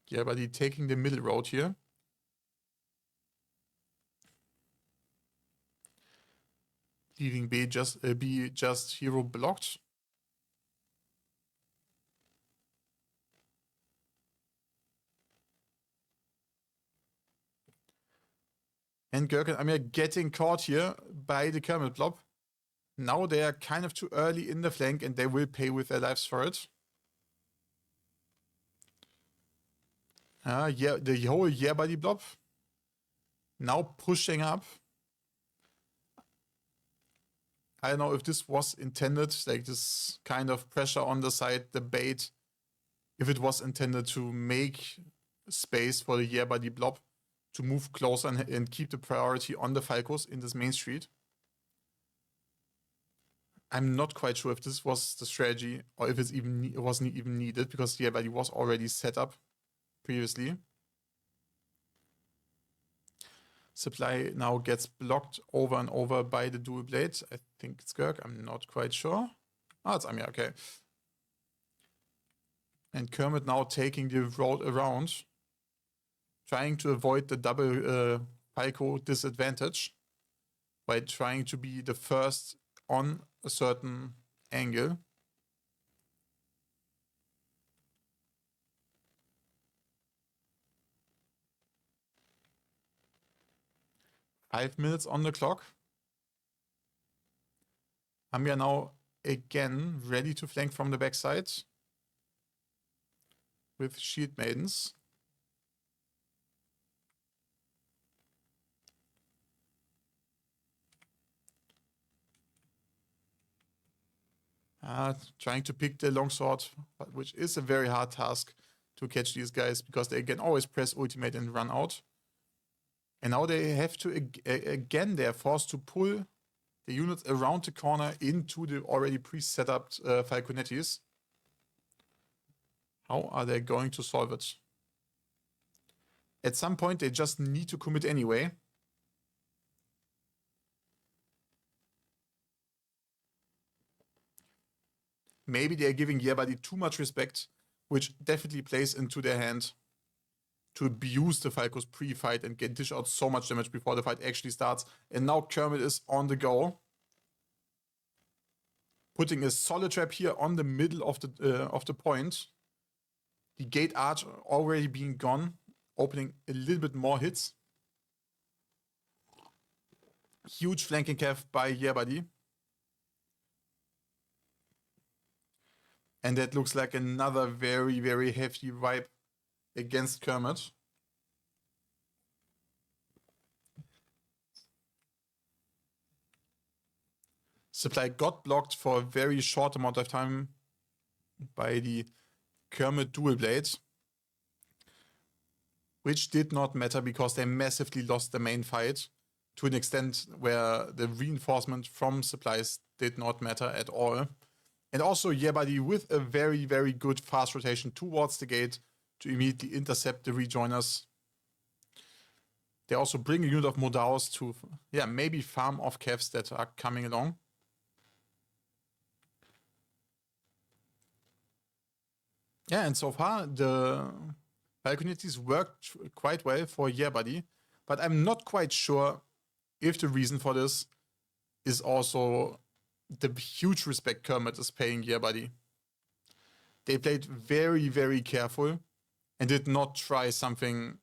Yerbadi taking the middle road here. Leaving B just hero blocked. And GER and Amir getting caught here by the Kermit blob. Now they are kind of too early in the flank and they will pay with their lives for it. Yeah, the whole Yerbadi blob now pushing up. I don't know if this was intended, like this kind of pressure on the side, the bait, if it was intended to make space for the yeah body blob to move closer and keep the priority on the Falcos in this main street. I'm not quite sure if this was the strategy or if it wasn't even needed, because the yeah body was already set up previously. Supply now gets blocked over and over by the dual blade. I think it's Kirk, I'm not quite sure. Oh, it's Amir, okay. And Kermit now taking the road around, trying to avoid the double Falco disadvantage by trying to be the first on a certain angle. Five minutes on the clock. Amir now again ready to flank from the backside with Shield Maidens. Trying to pick the longsword, which is a very hard task to catch these guys, because they can always press ultimate and run out. And now they have to, again, they're forced to pull the units around the corner into the already pre-set up Falconettis. How are they going to solve it? At some point, they just need to commit anyway. Maybe they're giving Yerbadi too much respect, which definitely plays into their hand to abuse the Falco's pre-fight and dish out so much damage before the fight actually starts. And now Kermit is on the go, putting a solid trap here on the middle of the point. The gate arch already being gone, opening a little bit more hits. Huge flanking cav by Yerbadi. And that looks like another very, very hefty wipe against Kermit. Supply got blocked for a very short amount of time by the Kermit dual blade, which did not matter because they massively lost the main fight to an extent where the reinforcement from supplies did not matter at all. And also Yerbadi with a very, very good fast rotation towards the gate to immediately intercept the rejoiners. They also bring a unit of Modaos to, maybe farm off Kevs that are coming along. Yeah, and so far the Falconettis worked quite well for Yerbadi, but I'm not quite sure if the reason for this is also the huge respect Kermit is paying Yerbadi. They played very, very careful and did not try something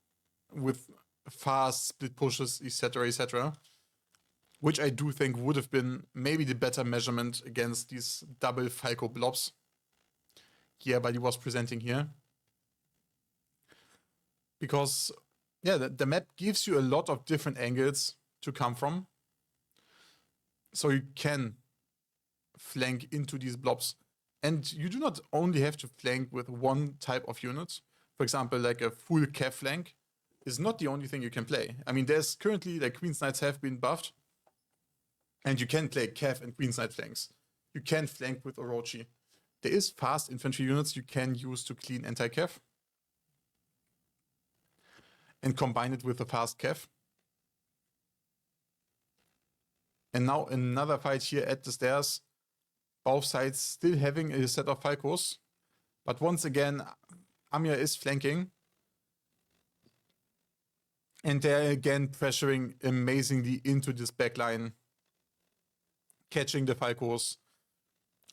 with fast split pushes, etc., etc., which I do think would have been maybe the better measurement against these double Falco blobs Yerbadi was presenting here. Because, the map gives you a lot of different angles to come from. So you can flank into these blobs. And you do not only have to flank with one type of unit. For example, like a full Cav flank is not the only thing you can play. I mean, there's currently, like, Queen's Knights have been buffed. And you can play Cav and Queen's Knight flanks. You can flank with Orochi. There is fast infantry units you can use to clean anti-Cav. And combine it with a fast Cav. And now another fight here at the stairs. Both sides still having a set of Falcos. But once again, Amir is flanking. And they're again pressuring amazingly into this backline. Catching the Falcos.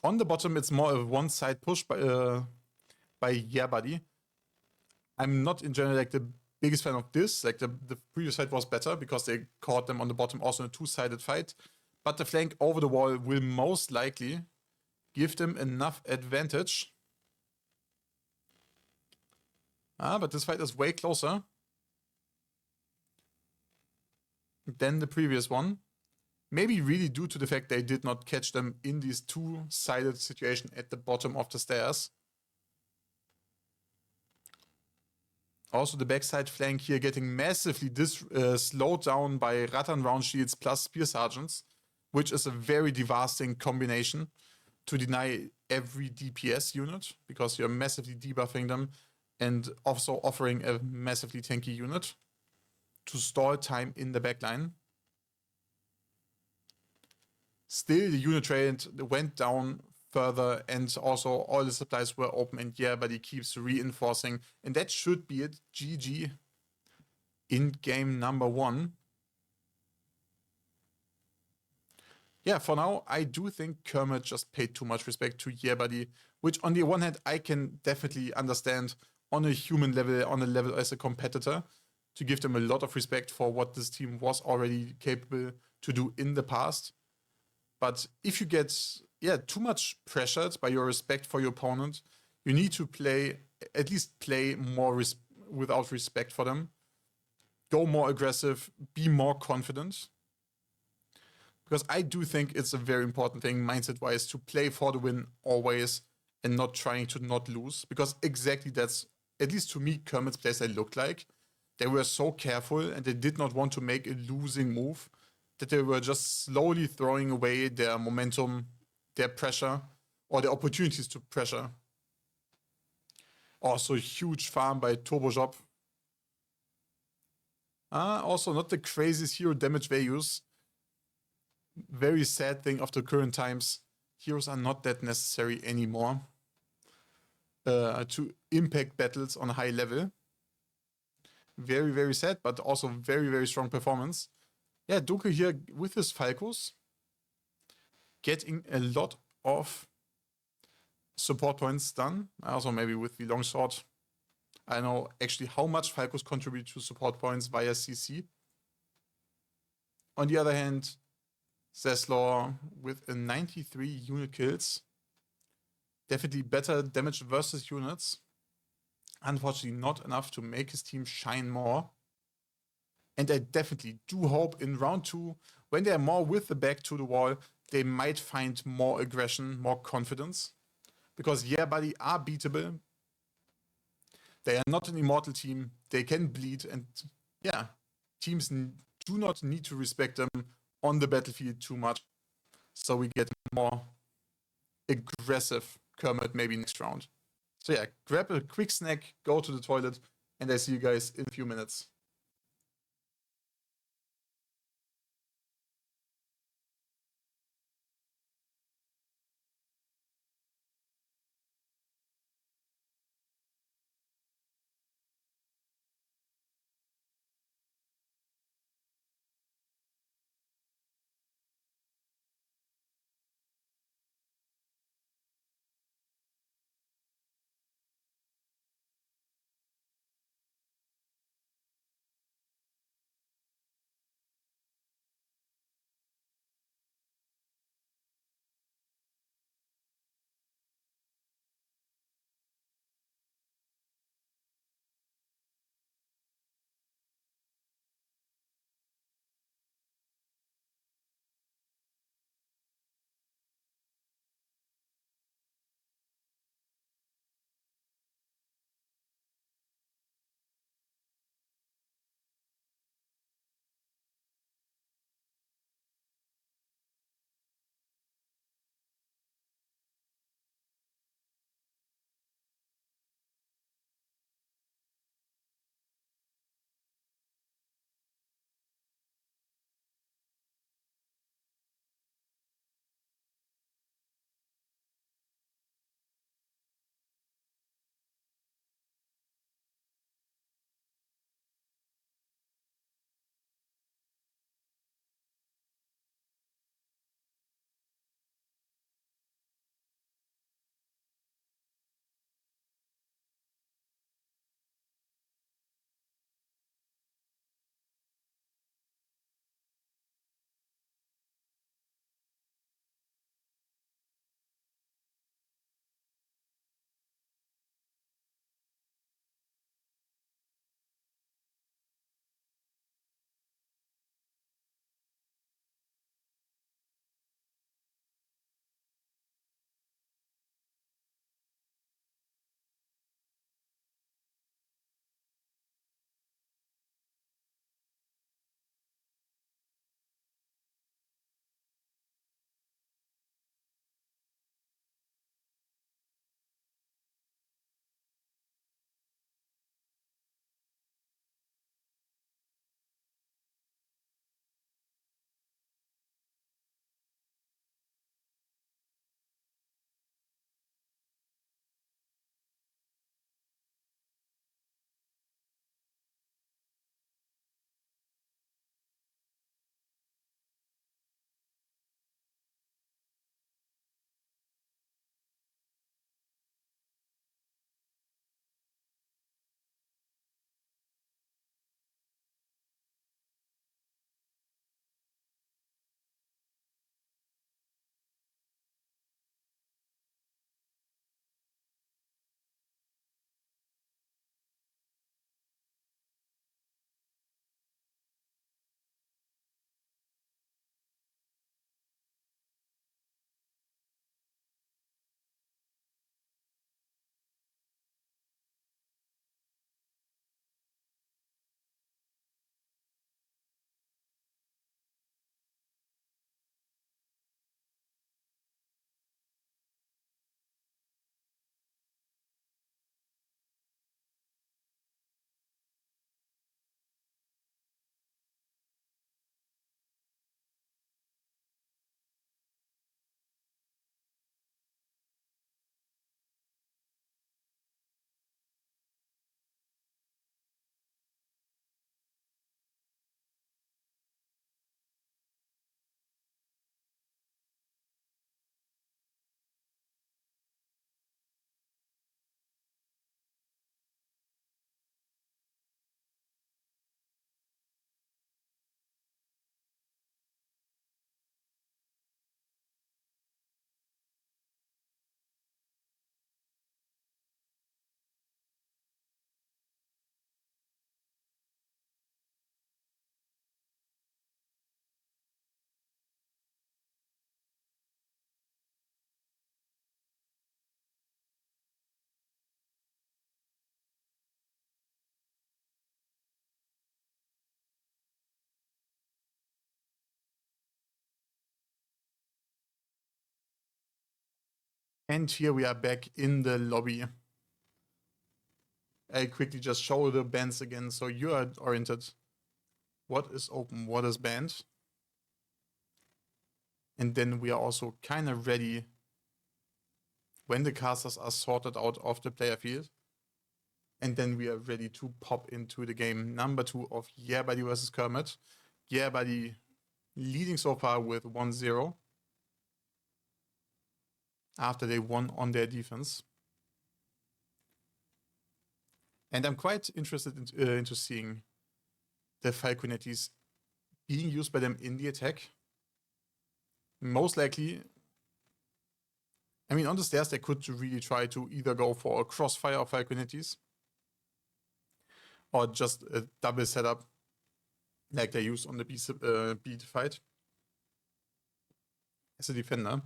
On the bottom, it's more of a one-side push by Yerbadi. I'm not in general like the biggest fan of this. Like the previous fight was better because they caught them on the bottom also in a two-sided fight. But the flank over the wall will most likely give them enough advantage. But this fight is way closer than the previous one. Maybe really due to the fact they did not catch them in this two-sided situation at the bottom of the stairs. Also, the backside flank here getting massively slowed down by Rattan round shields plus spear sergeants, which is a very devastating combination to deny every DPS unit, because you're massively debuffing them and also offering a massively tanky unit to stall time in the backline. Still, the unit rate went down further, and also all the supplies were open, and yeah, but he keeps reinforcing, and that should be it. GG in game number 1. Yeah, for now, I do think Kermit just paid too much respect to Yerbuddy, which on the one hand, I can definitely understand on a human level, on a level as a competitor, to give them a lot of respect for what this team was already capable to do in the past. But if you get too much pressured by your respect for your opponent, you need to at least play more without respect for them. Go more aggressive, be more confident. Because I do think it's a very important thing, mindset-wise, to play for the win always and not trying to not lose. Because exactly that's, at least to me, Kermit's playstyle looked like. They were so careful and they did not want to make a losing move, that they were just slowly throwing away their momentum, their pressure, or the opportunities to pressure. Also, huge farm by Turbojob. Also, not the craziest hero damage values. Very sad thing of the current times. Heroes are not that necessary anymore to impact battles on a high level. Very, very sad, but also very, very strong performance. Yeah, Doku here with his Falcos, getting a lot of support points done. Also maybe with the longsword. I don't know actually how much Falcos contribute to support points via CC. On the other hand, Zeslaw with a 93 unit kills. Definitely better damage versus units. Unfortunately not enough to make his team shine more. And I definitely do hope in round 2, when they are more with the back to the wall, they might find more aggression, more confidence. Because Yerbuddy are beatable. They are not an immortal team. They can bleed, and yeah, teams do not need to respect them on the battlefield too much. So we get more aggressive Kermit maybe next round. So yeah, grab a quick snack, go to the toilet, and I see you guys in a few minutes. And here we are back in the lobby. I quickly just show the bands again so you are oriented. What is open, what is banned. And then we are also kind of ready when the casters are sorted out of the player field. And then we are ready to pop into the game number 2 of Yeah Buddy versus Kermit. Yeah Buddy leading so far with 1-0 after they won on their defense. And I'm quite interested into seeing the Falconettis being used by them in the attack. Most likely, I mean, on the stairs, they could really try to either go for a crossfire of Falconettis or just a double setup like they used on the beat fight as a defender.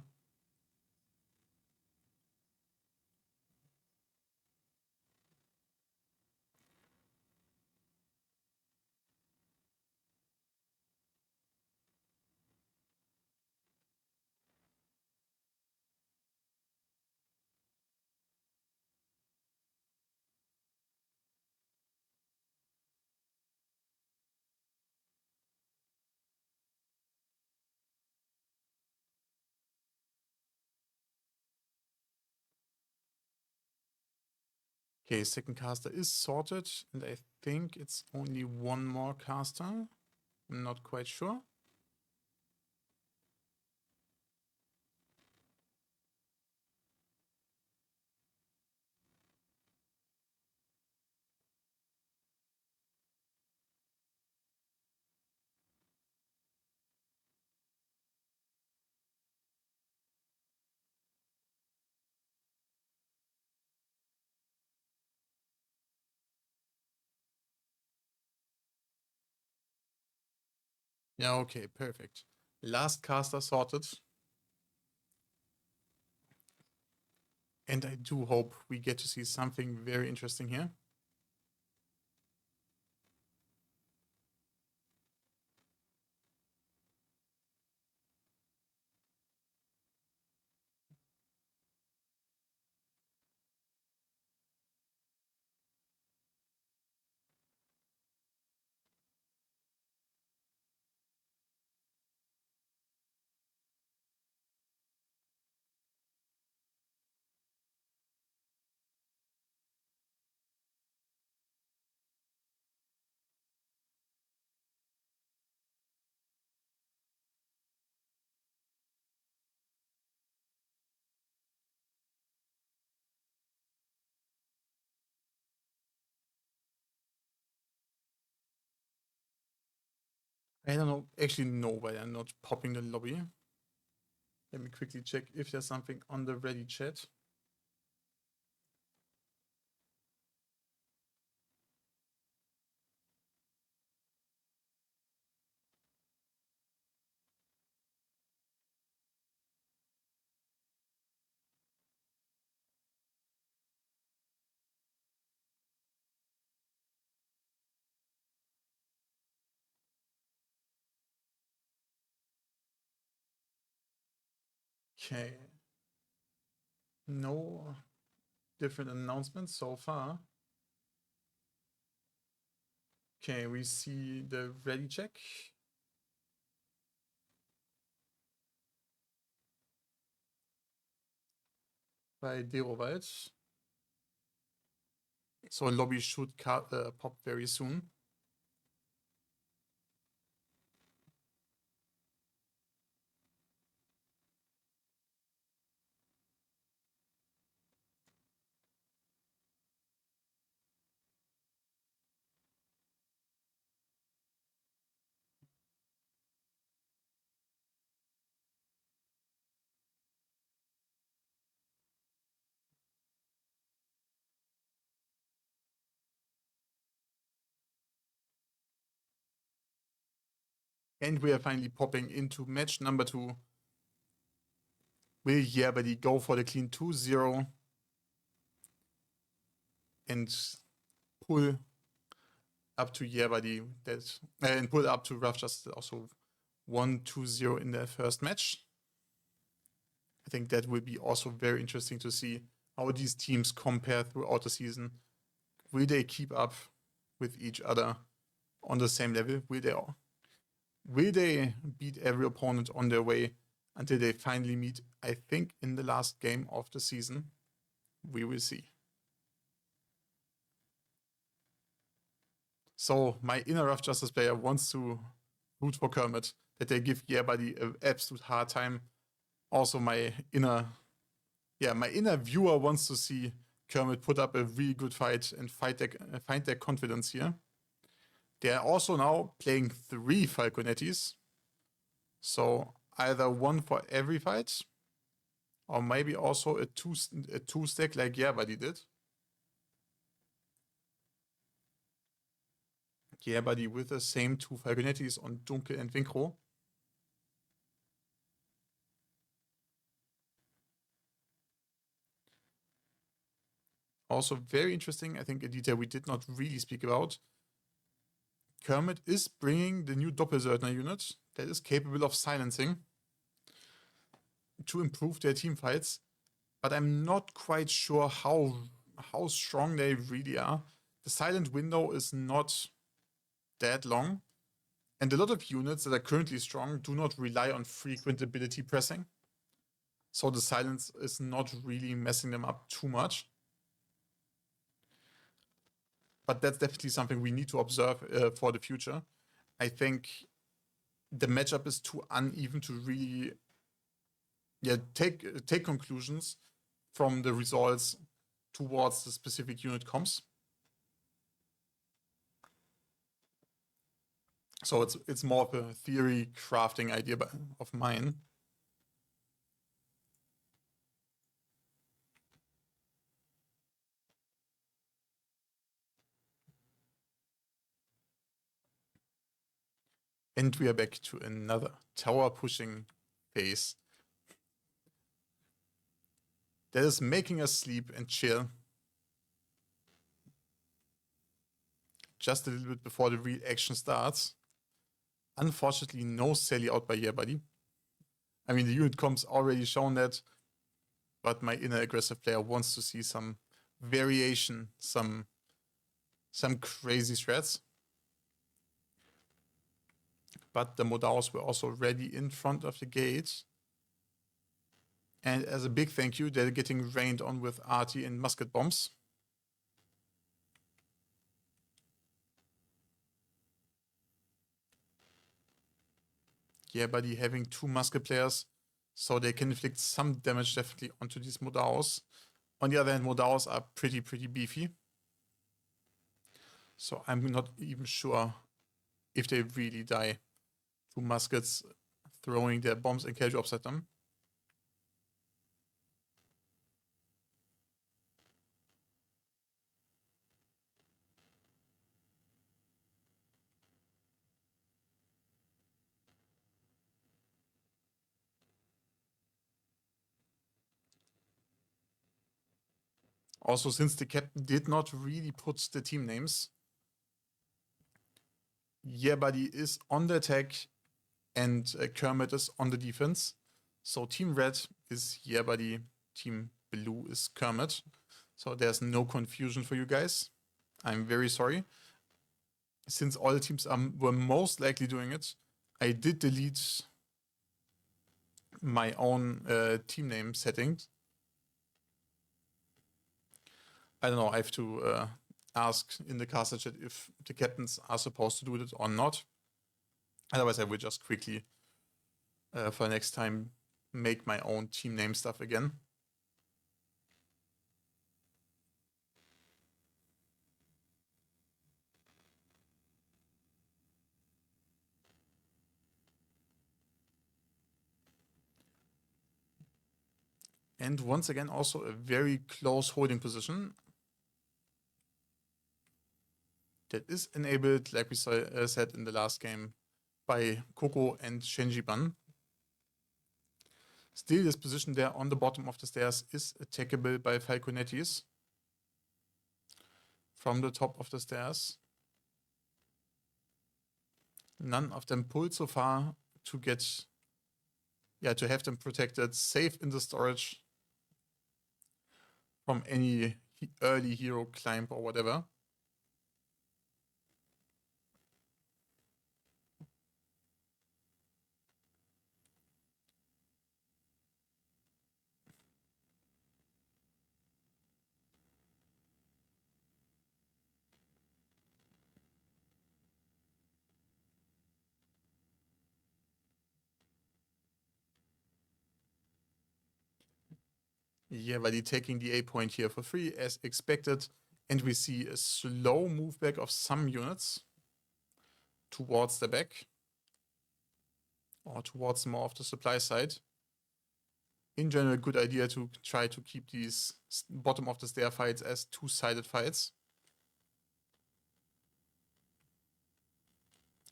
Okay, second caster is sorted, and I think it's only one more caster. I'm not quite sure. Yeah, okay, perfect. Last caster sorted. And I do hope we get to see something very interesting here. I don't know, actually know why I'm not popping the lobby. Let me quickly check if there's something on the ready chat. Okay. No different announcements so far. Okay, we see the ready check. By Derowald. So lobby should pop very soon. And we are finally popping into match number 2. Will Yeah Buddy go for the clean 2-0 and pull up to Yeah Buddy and pull up to Rough Justice also 1-2-0 in their first match. I think that will be also very interesting to see how these teams compare throughout the season. Will they keep up with each other on the same level? Will they beat every opponent on their way until they finally meet? I think in the last game of the season, we will see. So my inner Rough Justice player wants to root for Kermit, that they give Yerbuddy an absolute hard time. Also my inner viewer wants to see Kermit put up a really good fight and find their confidence here. They are also now playing 3 Falconettis. So either one for every fight, or maybe also a two stack like Yerbuddy did. Yerbuddy with the same 2 Falconettis on Dunkel and Winkro. Also very interesting, I think a detail we did not really speak about. Kermit is bringing the new Doppelsöldner unit that is capable of silencing to improve their team fights, but I'm not quite sure how strong they really are. The silent window is not that long, and a lot of units that are currently strong do not rely on frequent ability pressing, so the silence is not really messing them up too much. But that's definitely something we need to observe for the future. I think the matchup is too uneven to really take conclusions from the results towards the specific unit comps. So it's more of a theory crafting idea of mine. And we are back to another tower pushing phase that is making us sleep and chill just a little bit before the real action starts. Unfortunately, no Sally out by Yerbuddy. I mean, the unit comps already shown that, but my inner aggressive player wants to see some variation, some crazy threats. But the Modaos were also ready in front of the gate. And as a big thank you, they're getting rained on with arty and musket bombs. Yerbuddy having 2 musket players, so they can inflict some damage definitely onto these Modaos. On the other hand, Modaos are pretty beefy. So I'm not even sure if they really die to muskets throwing their bombs and care drops at them. Also, since the captain did not really put the team names, Yerbuddy is on the attack and Kermit is on the defense. So Team Red is Yerbuddy, Team Blue is Kermit. So there's no confusion for you guys. I'm very sorry. Since all the teams were most likely doing it, I did delete my own team name settings. I don't know, I have to ask in the caster chat if the captains are supposed to do it or not. Otherwise, I will just quickly, for next time, make my own team name stuff again. And once again, also a very close holding position that is enabled, like we said in the last game, by Coco and Shenjiban. Still, this position there on the bottom of the stairs is attackable by Falconettis from the top of the stairs. None of them pulled so far to get yeah, to have them protected, safe in the storage from any early hero climb or whatever. Yeah, but taking the A point here for free as expected. And we see a slow move back of some units towards the back or towards more of the supply side. In general, a good idea to try to keep these bottom of the stair fights as two-sided fights.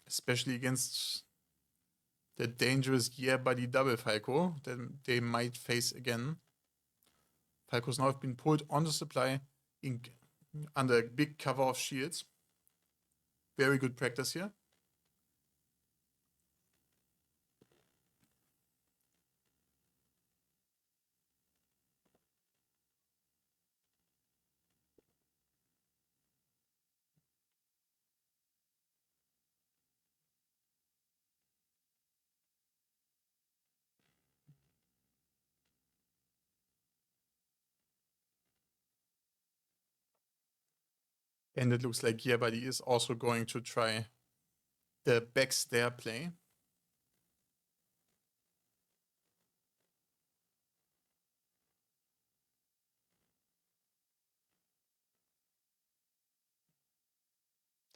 Especially against the dangerous gear buddy double Falco that they might face again. Falcos now have been pulled on the supply under a big cover of shields. Very good practice here. And it looks like Gear Buddy is also going to try the back stair play.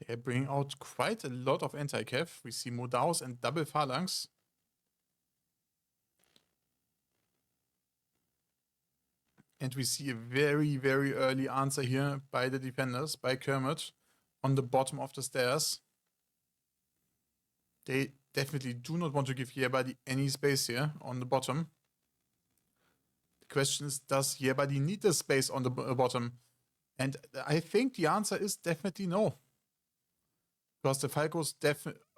They're bringing out quite a lot of anti-cav. We see Modaus and double Phalanx. And we see a very, very early answer here by the defenders, by Kermit, on the bottom of the stairs. They definitely do not want to give Yerbadi any space here on the bottom. The question is, does Yerbadi need the space on the bottom? And I think the answer is definitely no. Because the Falcos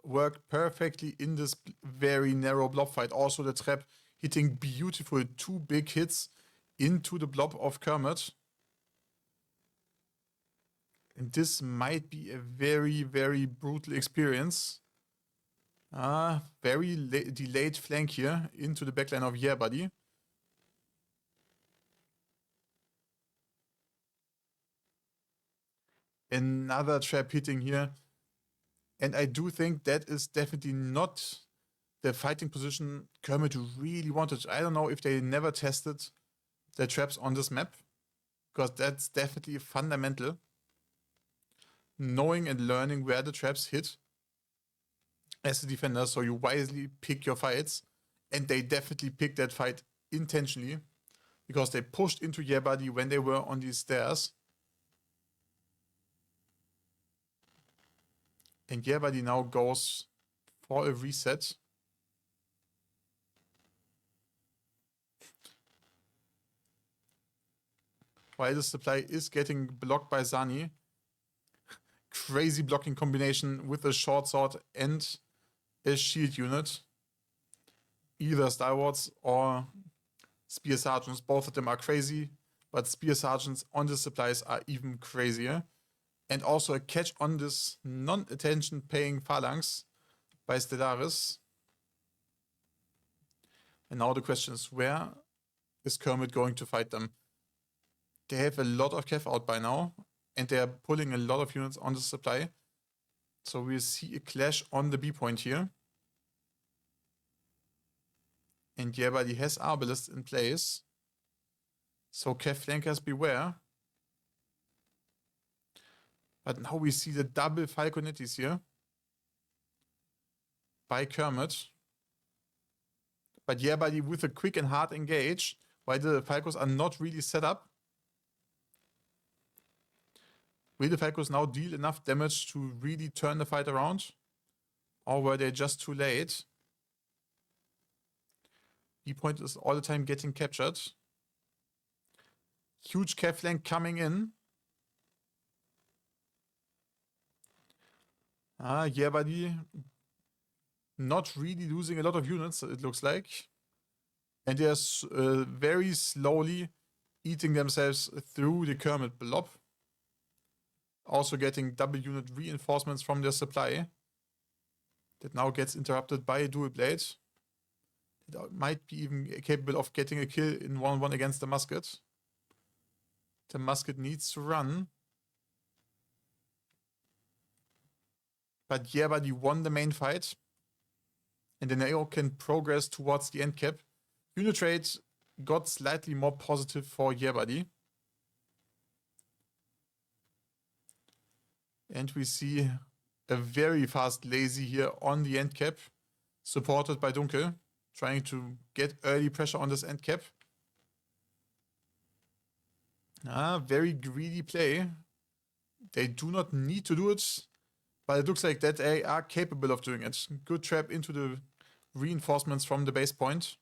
worked perfectly in this very narrow blob fight. Also the trap hitting beautiful 2 big hits into the blob of Kermit. And this might be a very, very brutal experience. Very delayed flank here into the backline of Yerbadi. Another trap hitting here. And I do think that is definitely not the fighting position Kermit really wanted. I don't know if they never tested the traps on this map, because that's definitely fundamental. Knowing and learning where the traps hit as a defender, so you wisely pick your fights. And they definitely picked that fight intentionally, because they pushed into Yerbadi when they were on these stairs. And Yerbadi now goes for a reset. While the supply is getting blocked by Zani. Crazy blocking combination with a short sword and a shield unit. Either Stalwarts or Spear Sergeants, both of them are crazy, but Spear Sergeants on the supplies are even crazier. And also a catch on this non-attention paying Phalanx by Stellaris. And now the question is, where is Kermit going to fight them? They have a lot of cav out by now, and they are pulling a lot of units on the supply. So we'll see a clash on the B point here. And Yerbadi has Arbalest in place. So cav flankers beware. But now we see the double Falconettis here by Kermit. But Yerbadi with a quick and hard engage, while the Falcos are not really set up. Will the Falcos now deal enough damage to really turn the fight around? Or were they just too late? B-point is all the time getting captured. Huge cav flank coming in. Yerbadi not really losing a lot of units, it looks like. And they're very slowly eating themselves through the Kermit blob. Also getting double unit reinforcements from their supply. That now gets interrupted by a dual blade. It might be even capable of getting a kill in 1-1 against the musket. The musket needs to run. But yeah, buddy won the main fight. And the Neo can progress towards the end cap. Unit rate got slightly more positive for Yeah Buddy. And we see a very fast lazy here on the end cap, supported by Dunkel, trying to get early pressure on this end cap. Very greedy play. They do not need to do it, but it looks like that they are capable of doing it. Good trap into the reinforcements from the base point.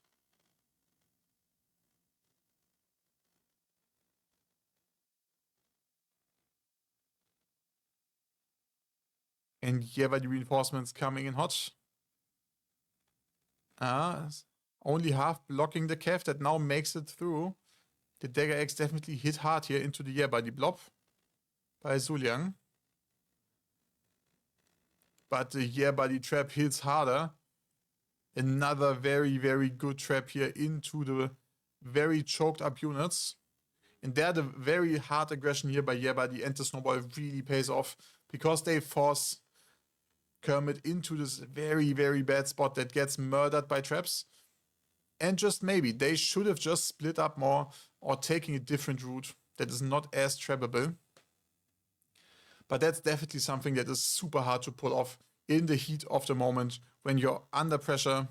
And yeah, by the reinforcements coming in hot. Only half blocking the Kev that now makes it through. The Dagger X definitely hit hard here into the Yeah Buddy blob by Zuliang. But the Yeah Buddy trap hits harder. Another very, very good trap here into the very choked up units. And there the very hard aggression here by Yeah Buddy and the snowball really pays off because they force Kermit into this very, very bad spot that gets murdered by traps. And just maybe they should have just split up more or taking a different route that is not as trappable. But that's definitely something that is super hard to pull off in the heat of the moment when you're under pressure,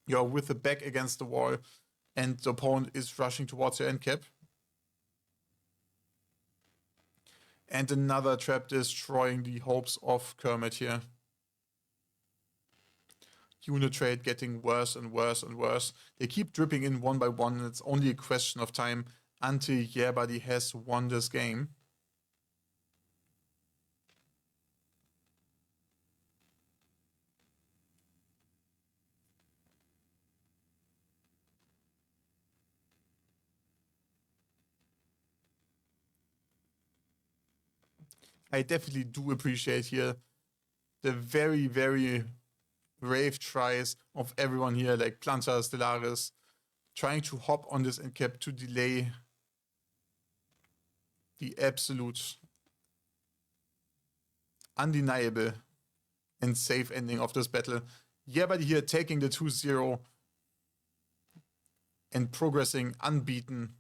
you're with the back against the wall, and the opponent is rushing towards your end cap. And another trap destroying the hopes of Kermit here. Unit rate getting worse and worse and worse. They keep dripping in one by one, and it's only a question of time until Yeah Buddy has won this game. I definitely do appreciate here the very, very brave tries of everyone here, like Planta, Stellaris, trying to hop on this end cap to delay the absolute undeniable and safe ending of this battle. Yeah, but here taking the 2-0 and progressing unbeaten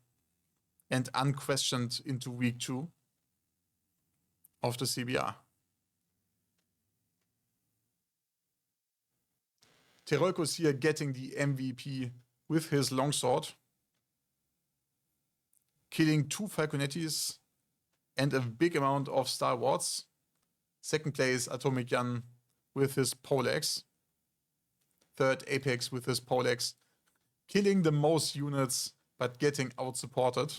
and unquestioned into week 2 of the CBR. Terolkos here getting the MVP with his longsword, killing 2 Falconettis and a big amount of Star Wars. Second place, Atomic Jan with his Poleaxe. Third, Apex with his Poleaxe. Killing the most units, but getting out-supported.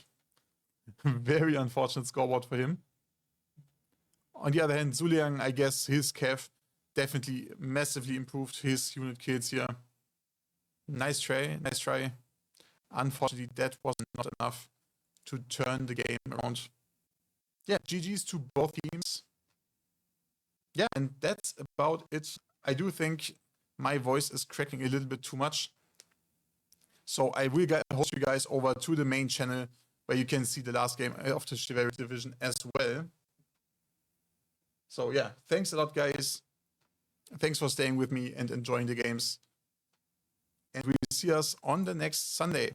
Very unfortunate scoreboard for him. On the other hand, Zuliang, I guess his Kev definitely massively improved his unit kills here. Nice try, nice try. Unfortunately, that was not enough to turn the game around. Yeah, GG's to both teams. Yeah, and that's about it. I do think my voice is cracking a little bit too much. So I will host you guys over to the main channel where you can see the last game of the Chivalry Division as well. So yeah, thanks a lot, guys. Thanks for staying with me and enjoying the games. And we'll see us on the next Sunday.